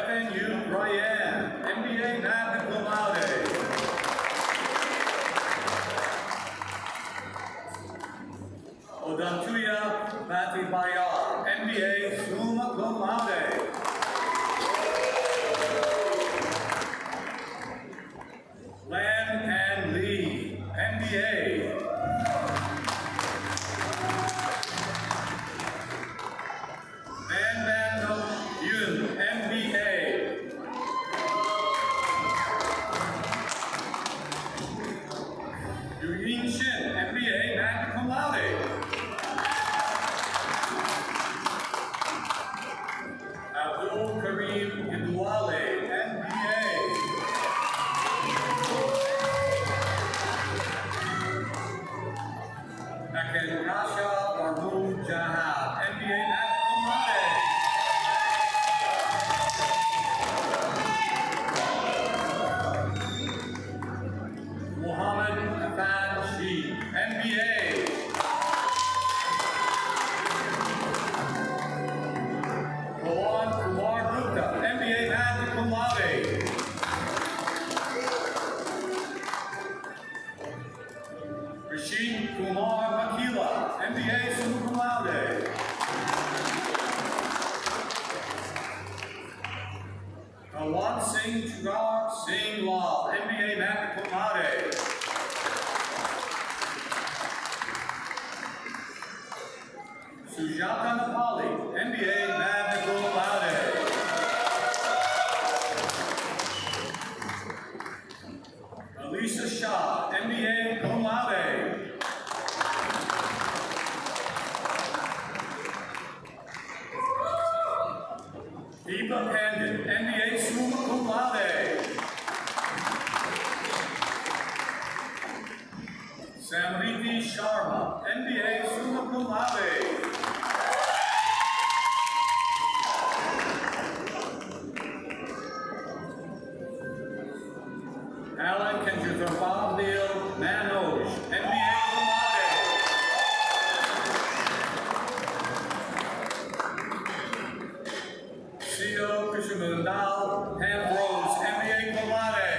FNU Ryan, MBA magna cum laude. Odantuya Bati Bayar, MBA summa cum laude. Lam and Lee, MBA. Van Van Yun, MBA. Yu Shin, MBA magna cum laude. Abdul Karim Idwale, MBA. Akan Kasha Mahmood Jahab, MBA magna cum laude. Muhammad Afan Shi, MBA. Pawan Kumar Gupta, MBA magna cum laude. Rashid Kumar Makila, MBA summa cum laude. Kawan Singh Chugar Singh Lal, MBA magna cum laude. Sujata Nepali, MBA magna cum laude. Alisa Shah, MBA cum laude. Deepa Pandit, MBA summa cum laude. Samriti Sharma, MBA summa cum laude. Alan Kanjuthabhavdil Manoj, MBA cum laude. Sio Krishnamundal Ambrose, MBA cum laude.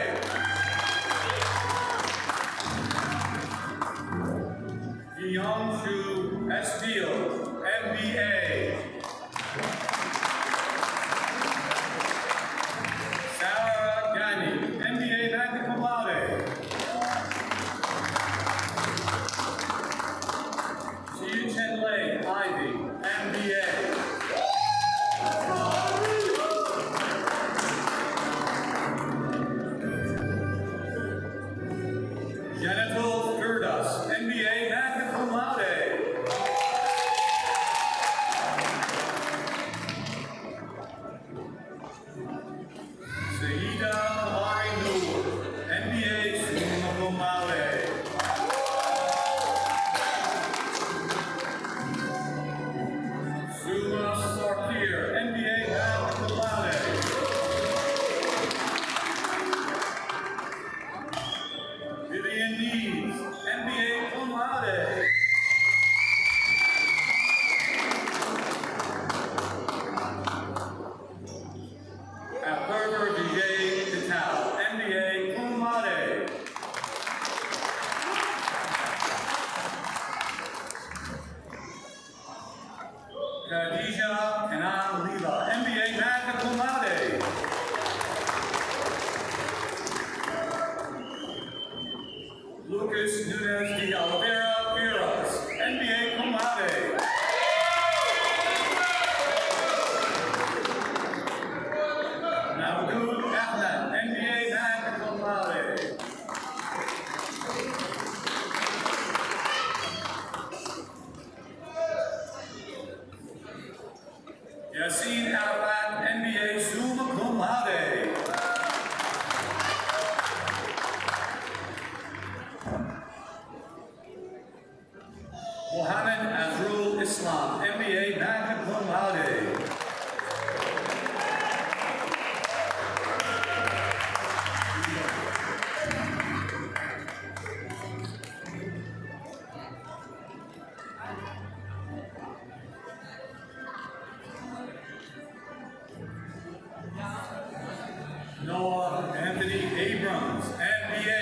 Yongshu Estil, MBA. Sarah Gani, MBA magna cum laude. Xiu Chen Lei, Ivy, MBA. Genital Firdas, MBA magna cum laude. Saida Kamari Noor, MBA summa cum laude. Suma Sarkir, MBA magna cum laude. Vivian Neves, MBA cum laude. Apurva Vijay Patel, MBA cum laude. Khadija Kanan Leela, MBA magna cum laude. Lucas Nunez de Oliveira Fierros, MBA cum laude. Navdud Ahmed, MBA magna cum laude. Yassine Arafat, MBA, summa cum laude. Mohammed Azrul Islam, MBA, magna cum laude. Noah Anthony Abrams, MBA.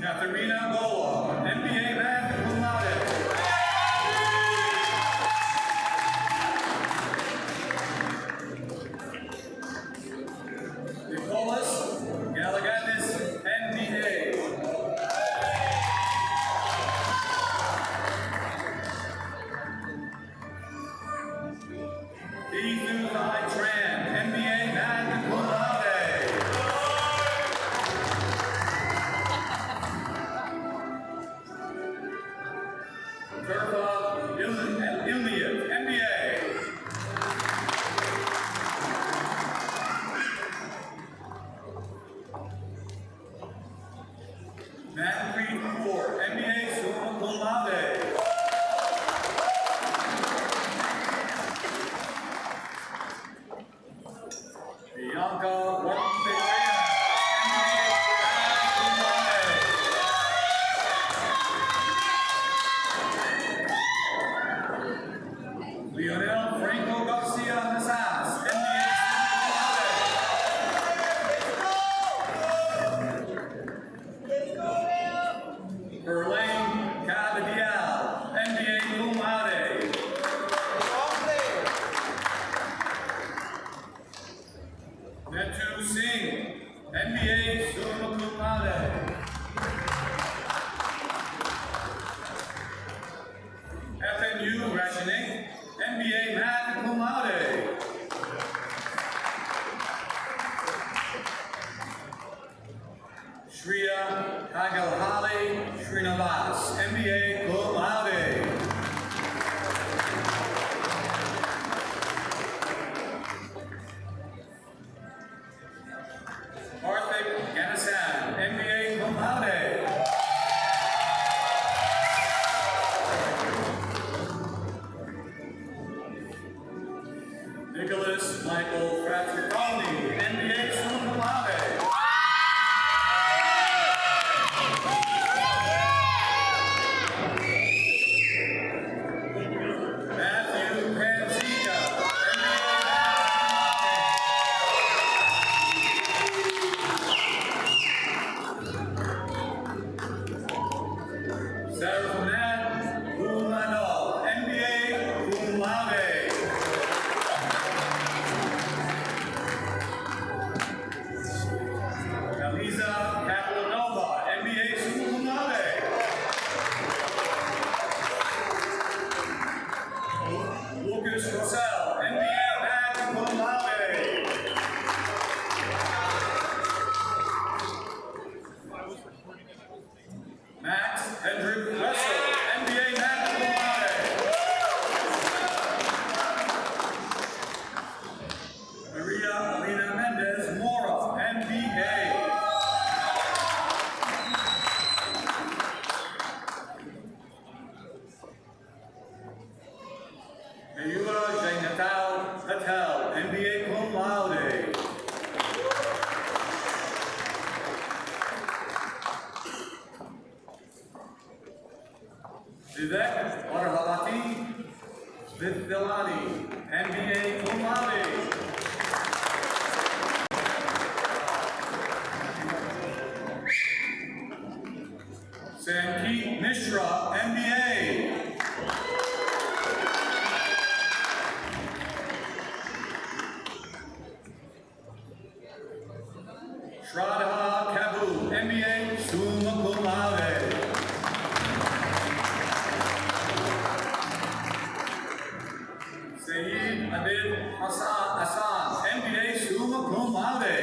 Katharina Gola, MBA, magna cum laude. Nicholas Galagatis, MBA. Ethan Tran, MBA, magna cum laude. Turba Ilmiyev, MBA. Manpreet Kaur, MBA, summa cum laude. Bianca Warren-Pereira, MBA, magna cum laude. Leonel Franco Garcia Nazas, MBA, Verlaine Cabadial, MBA, cum laude. Netu Singh, MBA, summa cum laude. FNU Rationing, MBA, magna cum laude. Shreya Hagalhali Srinivas, MBA, cum laude. Arthik Ganasan, MBA, cum laude. Nicholas Michael Fratriconi, MBA, summa cum laude. Matthew Panzica, MBA. Sarah Umanov, MBA, cum laude. Eliza Kaplanova, MBA, summa cum laude. Lucas Rosell, MBA, magna cum laude. Max Hendrick Russell, MBA, magna cum laude. Maria Alina Mendez Mora, MBA. Mayura Jainatal Patel, MBA, cum laude. Vivek Varhavati Vidvilani, MBA, cum laude. Sankeet Mishra, MBA. Shraddha Kabu, MBA, summa cum laude. Saeed Abid Hassan, MBA, summa cum laude.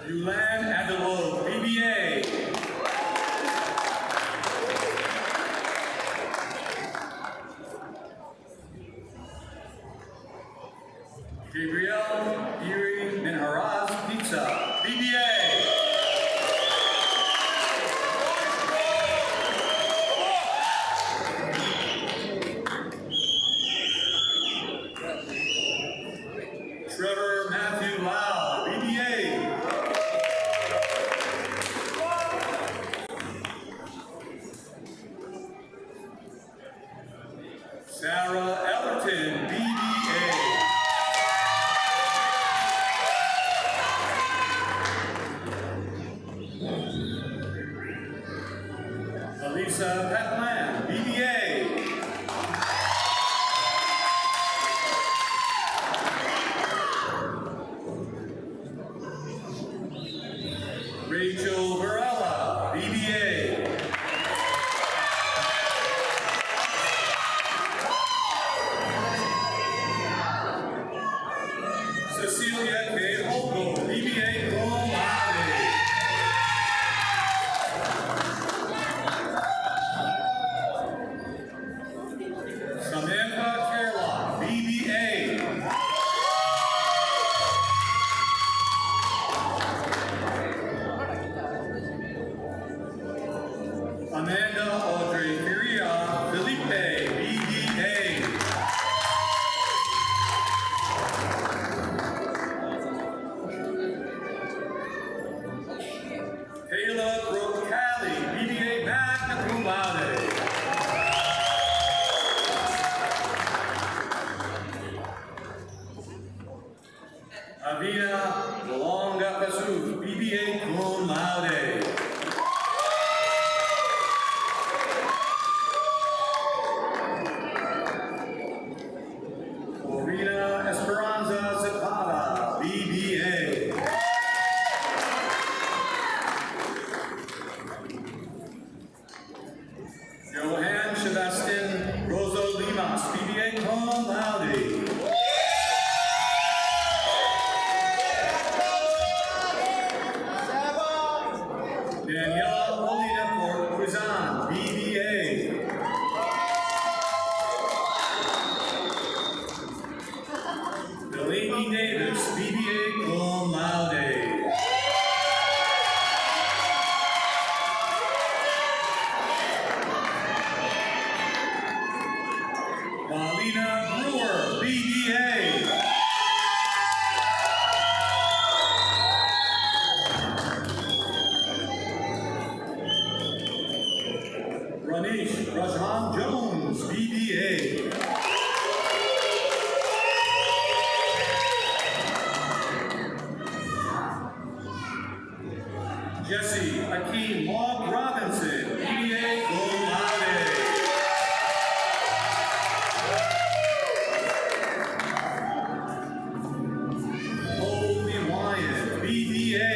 Yulan Adelov, BBA. Gabrielle Iri Minharaz Pizza, BBA. Trevor Matthew Lau, BBA. Sarah Ellerton, BBA. Elisa Petland, BBA. Rachel Varela, BBA. Cecilia K. Holgo, BBA cum laude. Samantha Kerlock, BBA. Amanda Audrey Curia Felipe, BBA. Kayla Brooke Cali, BBA magna cum laude. Avina Walonga Pasu, BBA cum laude. Corina Esperanza Zapata, BBA. Johan Sebastian Rozo Limas, BBA cum laude. Daniela Molina for Quizan, BBA. Delaney Davis, BBA cum laude. Marlena Brewer, BBA. Ranish Rajan Jones, BBA. Jesse Akeem Maud Robinson, BBA cum laude. Holy Wyatt, BBA.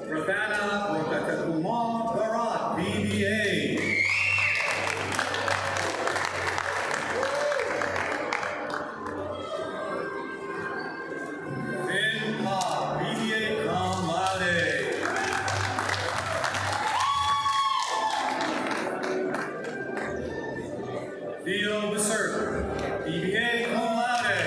Prathana Protakakumar Bharat, BBA. Finn Pa, BBA cum laude. Theo Becerra, BBA cum laude.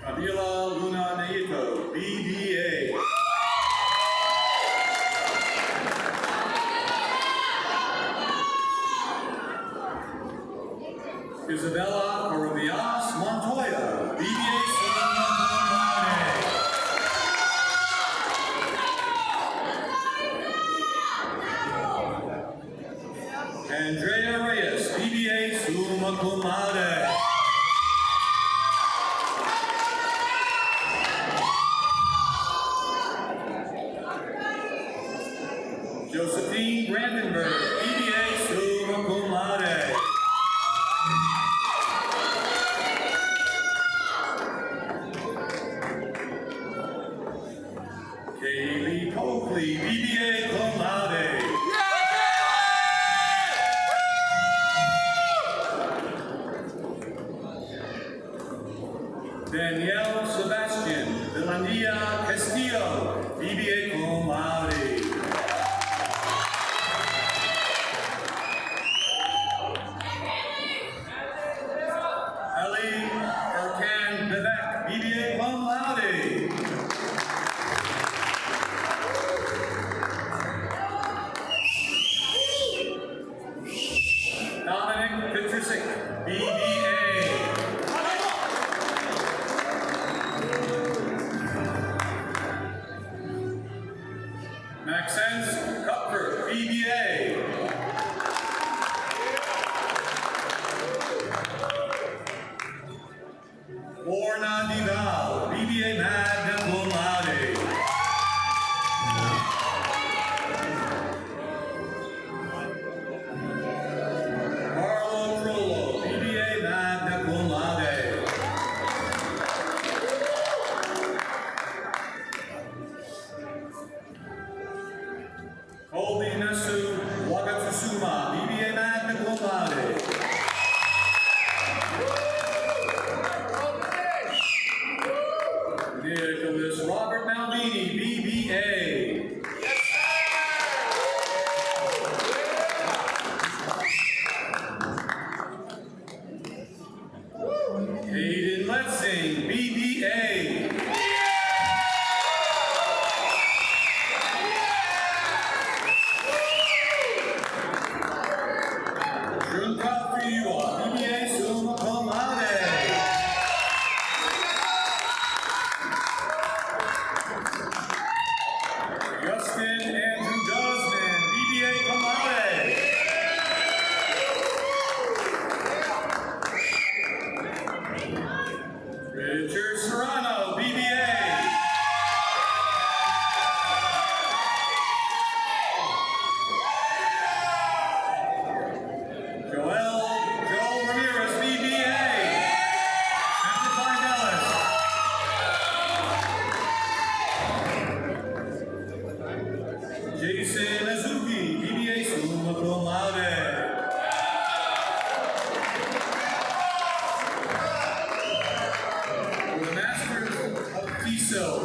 Fabiola Luna Naito, BBA. Isabella Corobias Montoya, BBA cum laude. Andrea Reyes, BBA summa cum laude. Josephine Brandenburg, BBA summa cum laude. Kaylee Pope, Oakley, BBA cum laude. Danielle Sebastian Villanilla Castillo, BBA cum laude. Ali Erkan Vivek, BBA cum laude. Dominic Petrusik, BBA. Maxence Kupfer, BBA. Orna Dival, BBA magna cum laude. Carlo Trullo, BBA magna cum laude. Colby Nesu Wagatusuma, BBA magna cum laude. Nicholas Robert Maldini, BBA. Hayden Letsing, BBA. Junka Fiua, BBA summa cum laude. Justin Andrew Guzman, BBA cum laude. Richard Serrano, BBA. Joel Ramirez, BBA. Amplify Dallas. Jason Azuki, BBA summa cum laude. For the Masters of TESOL,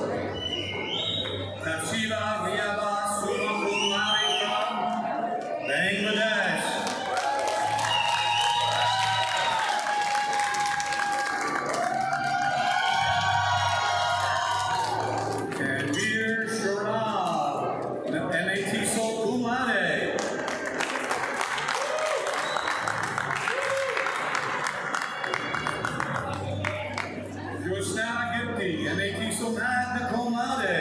Tapshiba Riyaba summa cum laude from Bangladesh. Tanvir Shurab, MAT Sol cum laude. Josna Gipti, MAT Sol magna cum laude.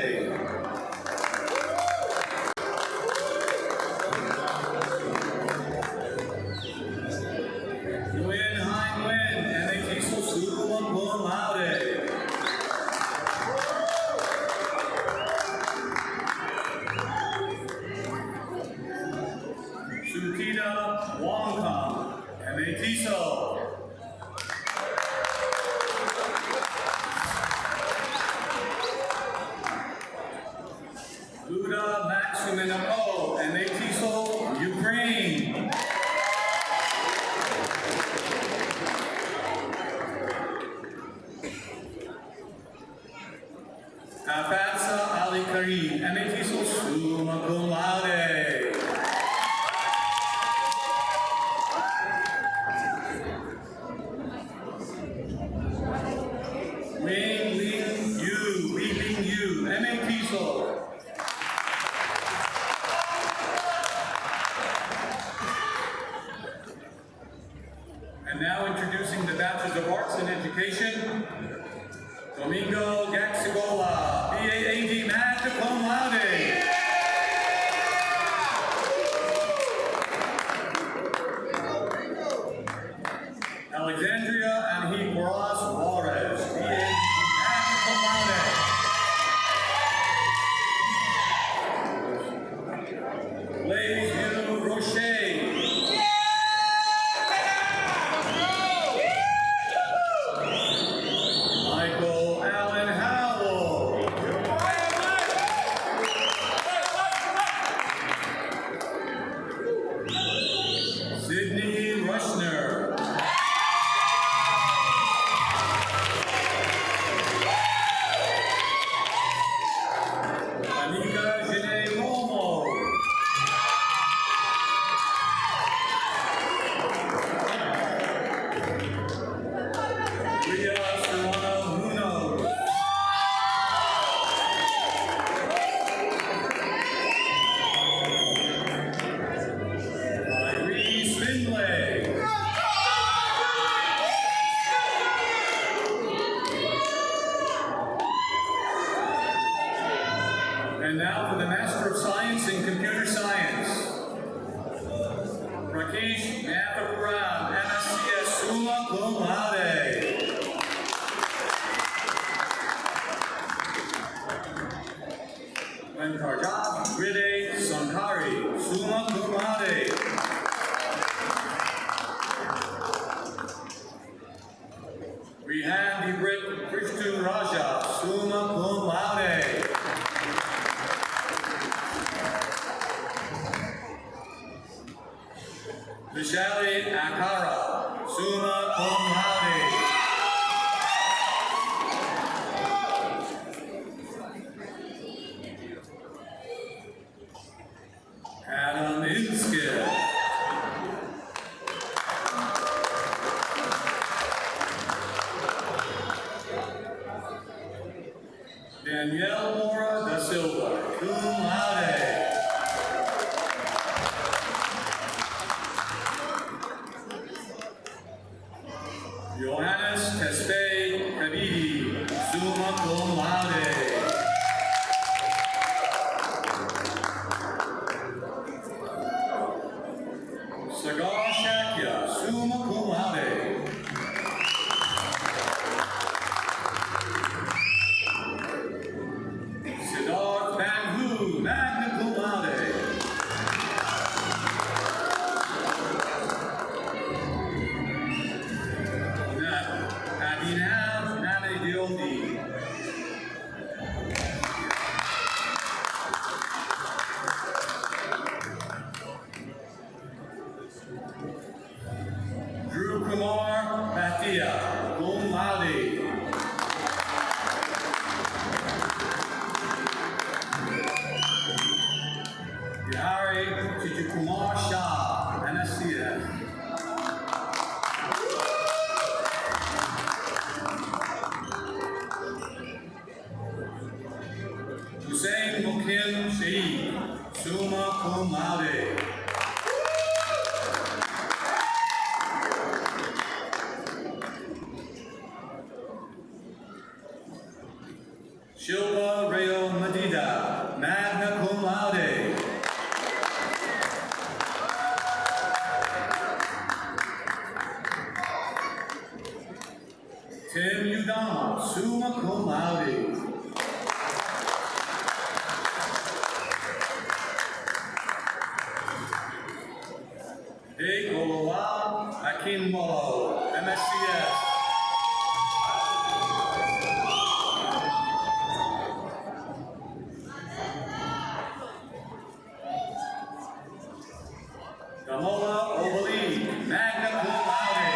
Nguyen Hein Nguyen, MAT Sol summa cum laude. Sukita Wongkong, MAT Sol. Luda Maximinako, MAT Sol, Ukraine. Afatsa Ali Karim, MAT Sol, summa cum laude. Wing Ling Yu, Wing Ling Yu, MAT Sol. And now introducing the Bachelors of Arts in Education, Domingo Gaxigola, BAAD magna cum laude. Alexandria Anhigueras Juarez, BAAD magna cum laude. And now for the Master of Science in Computer Science. Rakesh Mathapuram, MSCS summa cum laude. Venkarjat Hriday Sankari, summa cum laude. Rihan Dibrit Krishtu Raja, summa cum laude. Vishali Akara, summa cum laude. Adam Inskip. Danielle Mora da Silva, cum laude. Johannes Tesfaye Habidi, summa cum laude. Sagar Shakya, summa cum laude. Siddharth Banghu, magna cum laude. Abhinav Nanadyodi. Drew Kumar Bhatia, cum laude. Bihari Chichikumar Shah, MSCS. Hussein Mukim Shaheed, summa cum laude. Shilpa Rayo Madida, magna cum laude. Tim Udama, summa cum laude. Hey Golawal Akinmolo, MSCS. Damola Obali, magna cum laude.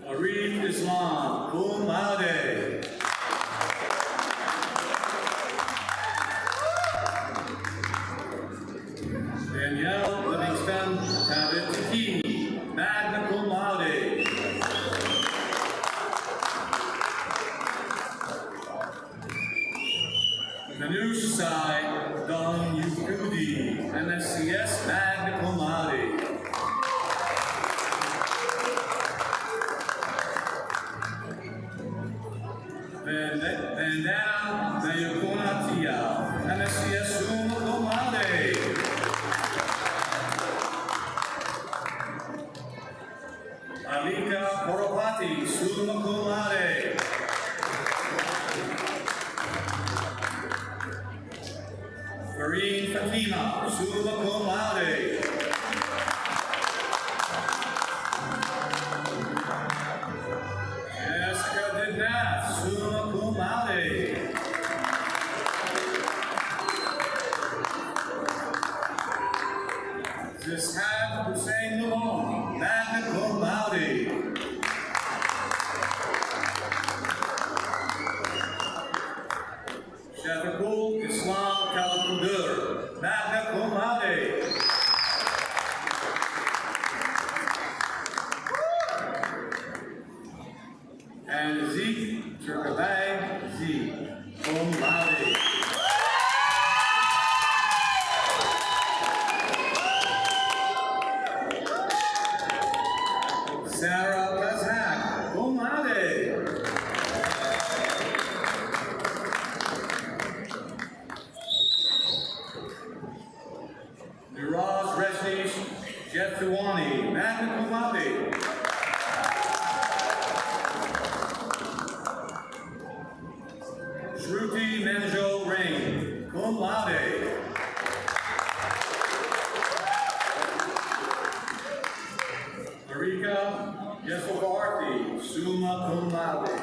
Arif Islam, cum laude. Danielle Livingston Tabitaki, magna cum laude. Nanush Sai Don Yukudi, MSCS, magna cum laude. Vandana Nayakunatia, MSCS, summa cum laude. Alika Poropati, summa cum laude. Fareen Fatima, summa cum laude. Jessica Dignath, summa cum laude. Zishab Hussein Lumon, magna cum laude. Shafiqul Islam Kalakudur, magna cum laude. And Zeke Turkabay Zeke, cum laude. Sarah Kazak, Yeswavarthi, summa cum laude.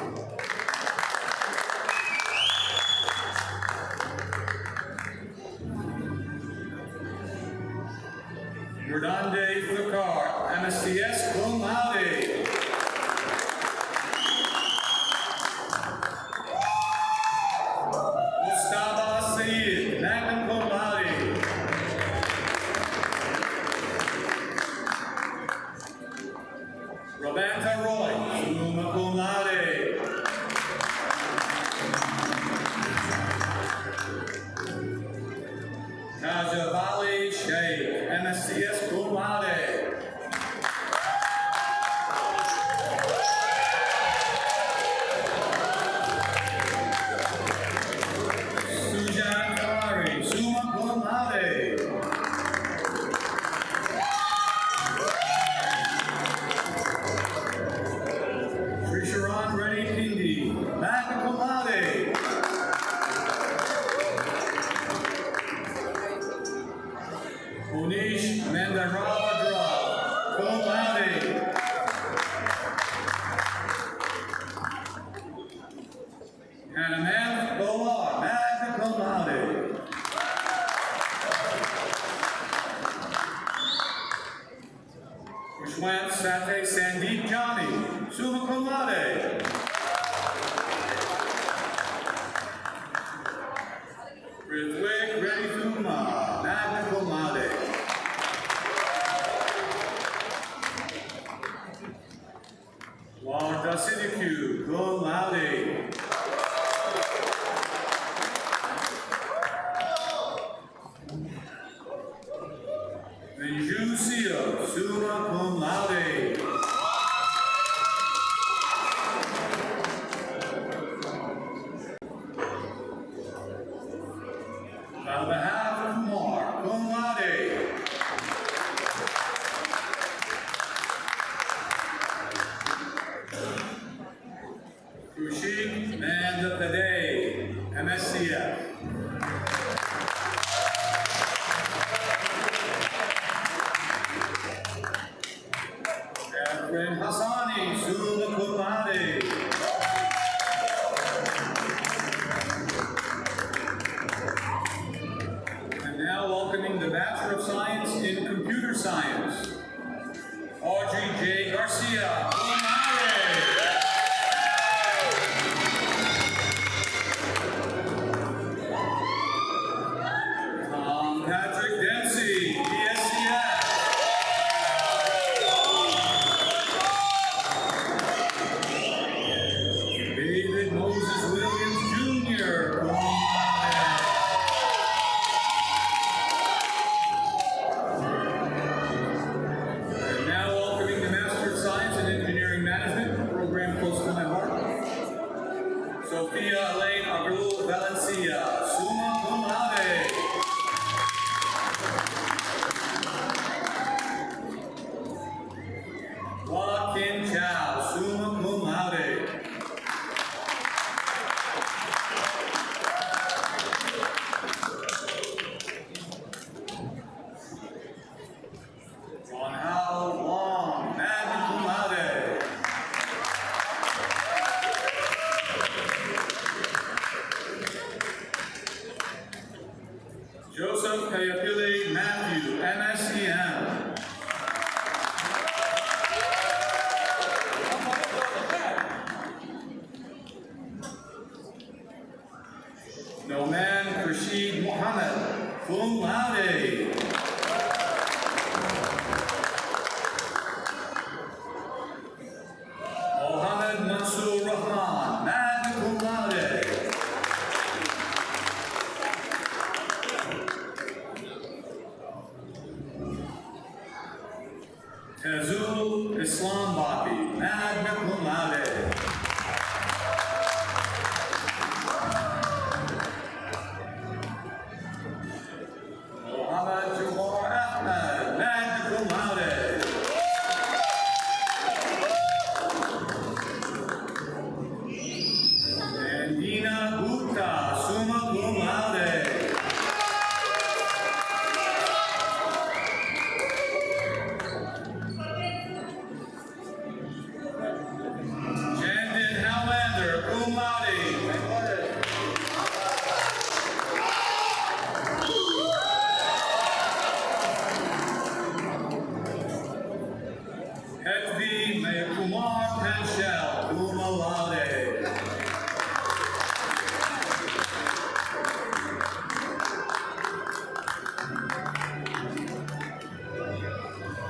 Verdande Flakar, MSCS cum laude. Mustafa Saeed, magna cum laude. Roberta Roy, summa cum laude. Tajavali Sheikh, MSCS cum laude. Sujan Kari, summa cum laude. Trisharan Reddy Pindi, magna cum laude. Munish Mandaravadra, cum laude. Hanaman Bola, magna cum laude. Kushwant Sate Sandeep Johnny, summa cum laude. Rithwik Reddy Thuma, magna cum laude. Wanda Sidiku, cum laude. Vinju Sio, summa cum laude. Babahad Kumar, cum laude. Kushik Mandapade, MSCF. Catherine Hassani, summa cum laude. And now welcoming the Bachelor of Science in Computer Science, Audrey J. Garcia, cum laude. Tom Patrick Dempsey, BSCS. David Moses Williams Jr., cum laude. And now welcoming the Master of Science in Hedvi Kumar Panchal, cum laude.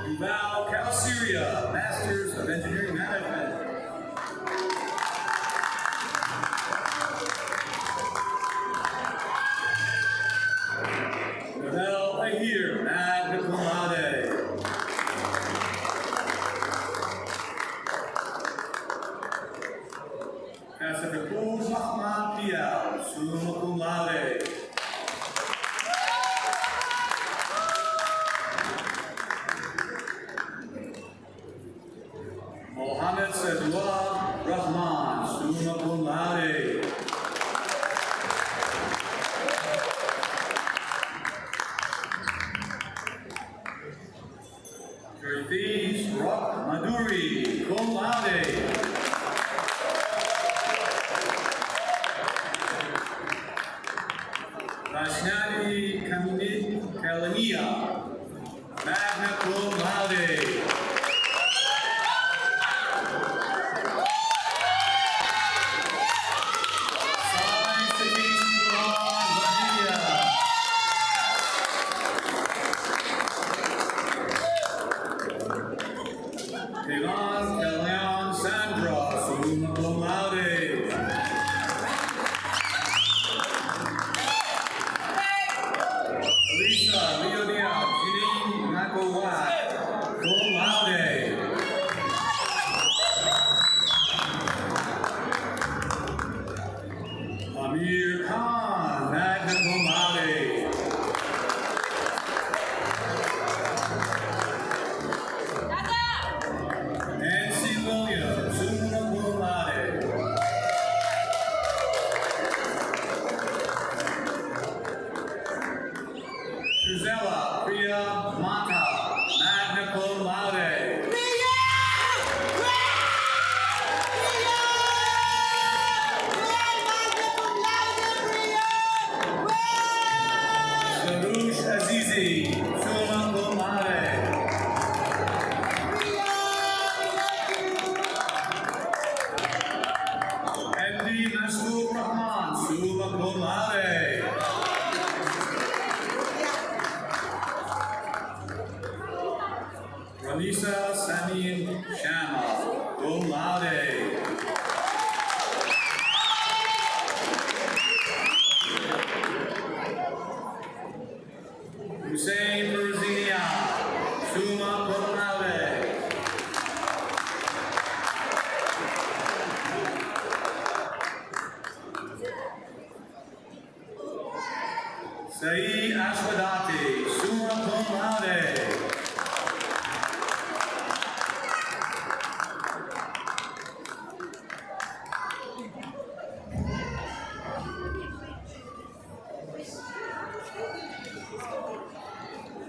Yuval Calsiria, Masters of Engineering Management. Navel Ahir, magna cum laude. Pacificul Rahman Pial, summa cum laude. Mohammed Sadullah Rahman, summa cum laude. Kirtiz Rock Maduri, cum laude. Vashnani Kalania, magna cum laude. Ivan Kalian Sandra, summa cum laude. Elisa Leonia Janine Nakowat, cum laude. Amir Khan, magna cum laude. Nancy Williams, summa cum laude. Suzella Priya Mata, magna cum laude. Sarush Azizi, summa cum laude. Andy Masud Rahman, summa cum laude. Ranisa Samin Shama, cum laude. Hussein Berzania, summa cum laude. Saeed Ashwadati, summa cum laude.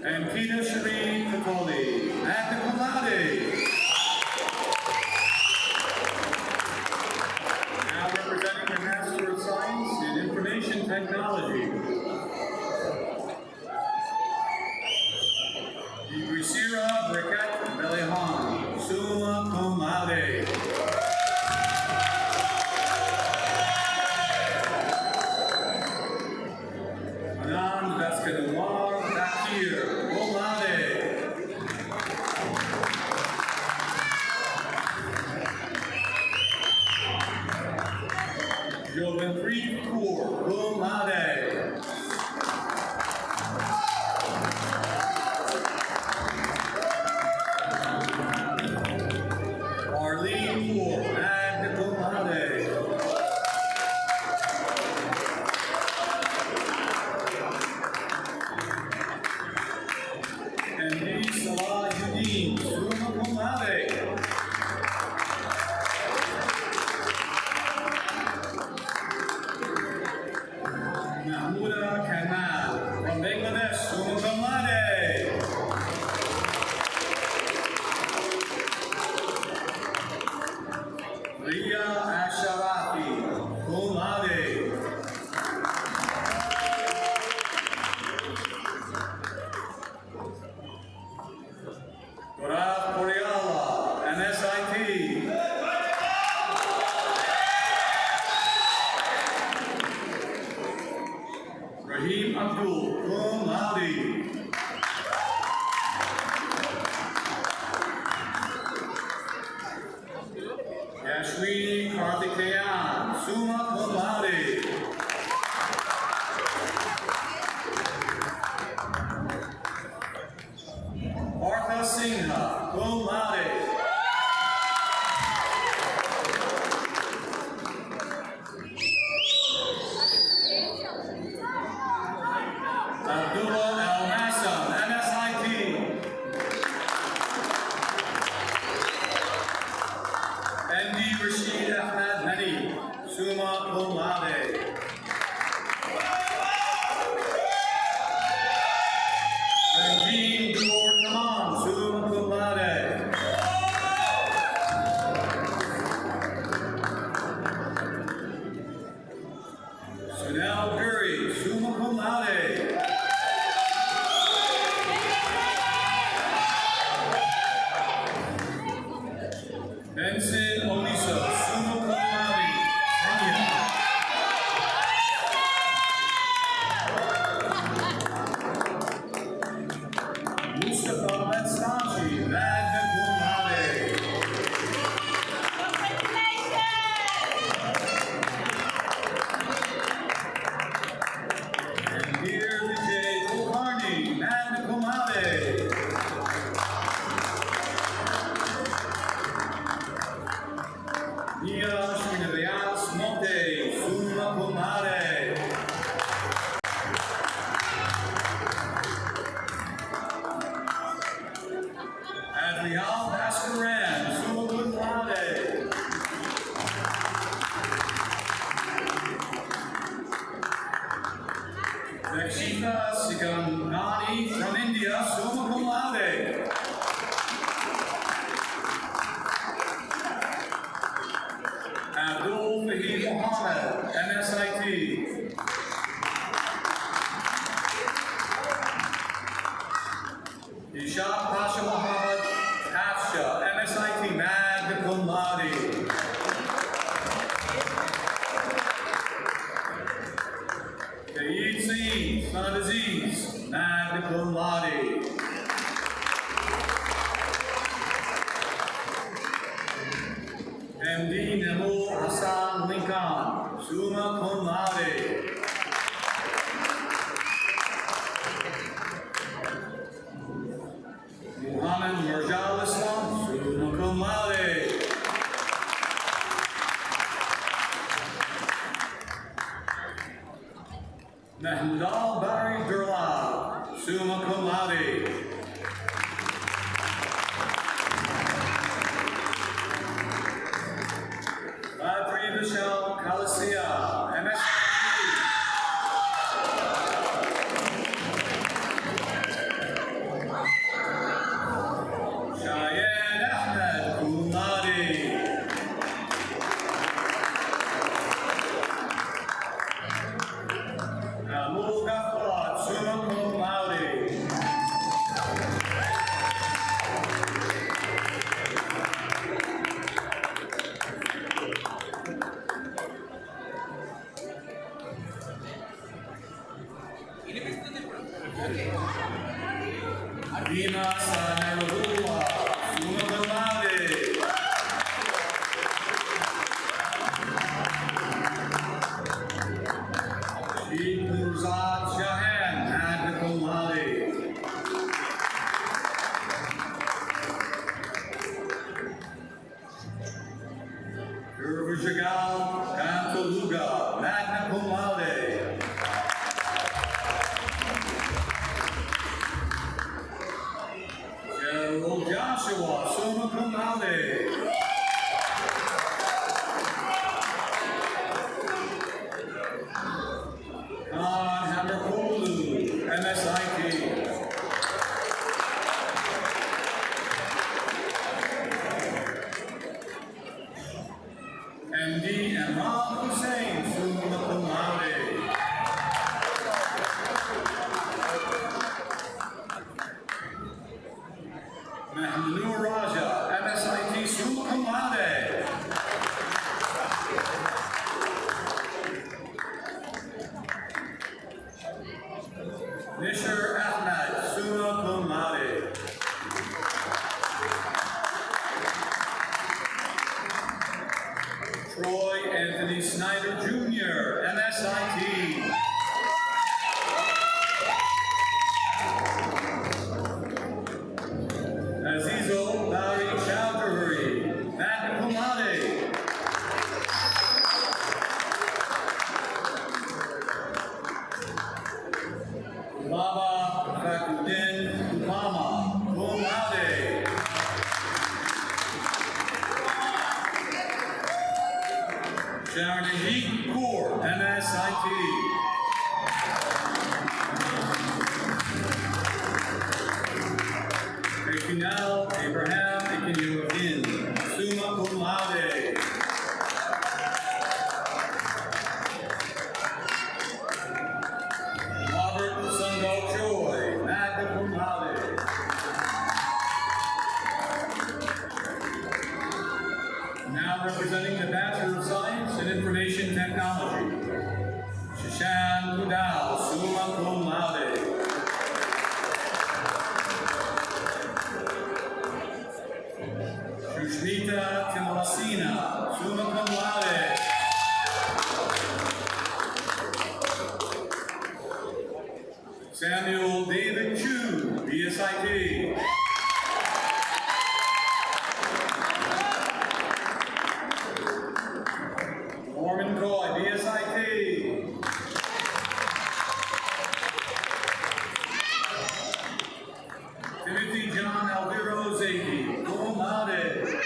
And Keita Shereen Capoli, magna cum laude. Now representing the Master of Science in Information Technology. Ibrisira Brikat Belihan, summa cum laude. Anand Vaskanumar Bakir, cum laude. Jovenpreet Kaur, cum laude. Arlene Kaur, magna cum laude. And B. Salah Yudin, summa cum laude. Mahmouda Kamal from Bangladesh, summa cum laude. Ria Asharafi, cum laude. Gaurav Puriala, MSIT. Rahim Abdul, cum laude. Yashwini Karthikeyan, summa cum laude. Partha Singha, cum laude. Abdullah Al-Massam, MSIT. MD Rashid Ahmad Hani, summa cum laude. Ranjeen Kaur Kaman, summa cum laude. Sunil Guri, summa cum laude. Benson Oliso, summa cum laude. Kenya. Mustafa Mensaji, magna cum laude. And here Vijay Kulkarni, magna cum laude. Nia Srinivas Monte, summa cum laude. Adriel Pascaran, summa cum laude. Dakshita Siganani from India, summa cum laude. Abdul Fahid Muhammad, MSIT. Ishaq Pasha Muhammad Hafsha, MSIT, magna cum laude. Kaid Saeed, son of Aziz, magna cum laude. MD Nemo Hassan Lincoln, summa cum laude. Muhammad Mirjal Islam, summa cum laude. Mahmoudal Bari Durlab, summa cum laude. Badri Vishal Kalasia, MSIT. Shayan Ahmed, cum laude. Amul Ghaffar, summa cum laude. Adina Sanarullah, summa cum laude. Sheikh Nurzad Shahan, magna cum laude. Urvajagal Kantaluga, magna cum laude. Gerald Joshua, summa cum laude. Khan Hamerkolu, MSIT. MD Imran Hussain, summa cum laude. Mahmoud Raja, MSIT, summa cum laude. Nisher Ahmed, summa cum laude. Troy Anthony Snyder Jr., MSIT. Azizo Lowry Chowdhury, magna cum laude. Baba Fakhruddin Upama, cum laude. Sharon Heat Kaur, MSIT. Ekunal Abraham Ekinyuagin, summa cum laude. Robert Sundal Choi, magna cum laude. Now representing the Bachelor of Science in Information Technology, Shashan Kudal, summa cum laude. Shushmita Timarasina, summa cum laude. Samuel David Chu, BSIT. Norman Coy, BSIT. Timothy John Alviro Zaki, cum laude.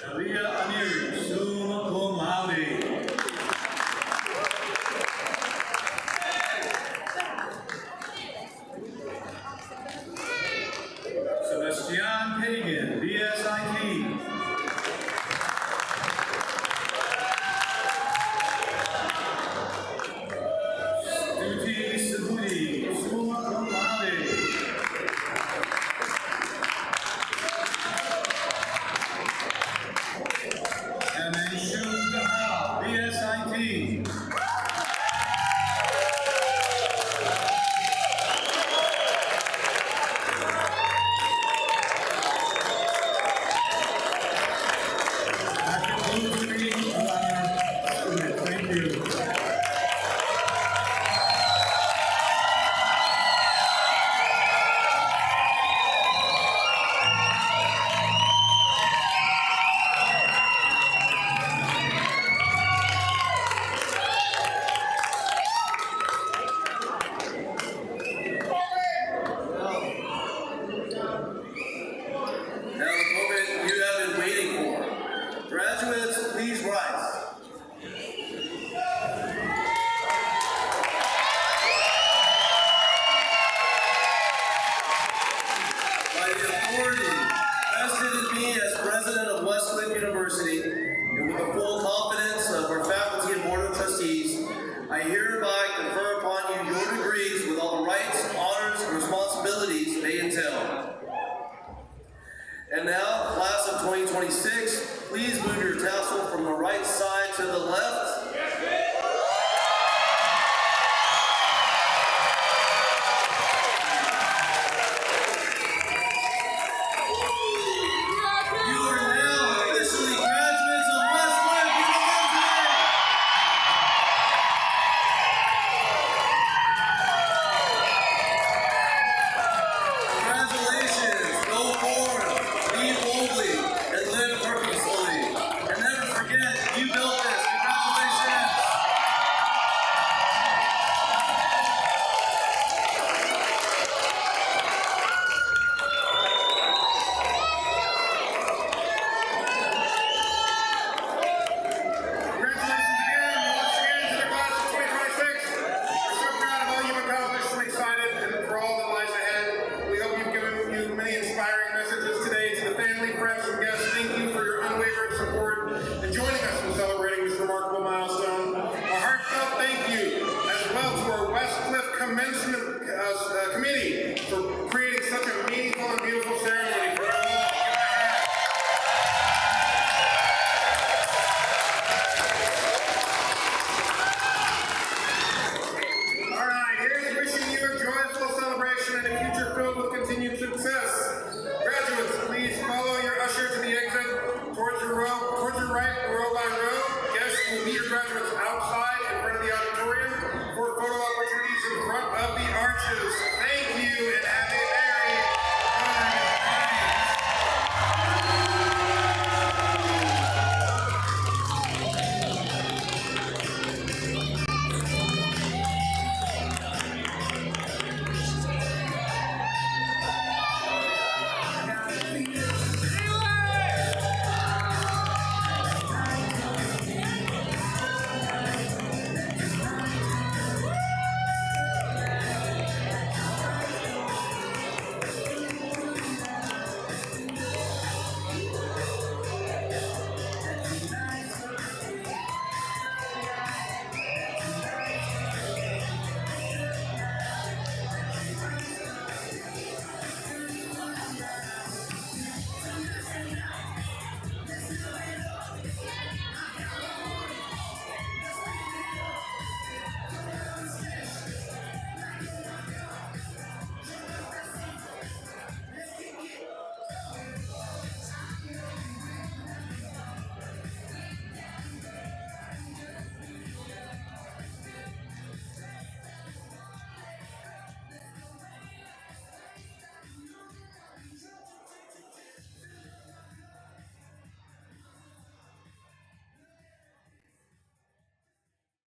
Aliyah Amiri, summa cum laude. Sebastian Pagan, BSIT. Stuti Subudi, summa cum laude. Amanshu Gahal, BSIT. That concludes the reading of our student. Thank you. Now the moment you have been waiting for. Graduates, please rise. By the authority vested in me as president of Westcliff University, and with the full confidence of our faculty and board of trustees, I hereby confer upon you your degrees with all the rights, honors, and responsibilities they entail. And now, class of 2026, please move your tassel from the right side to the left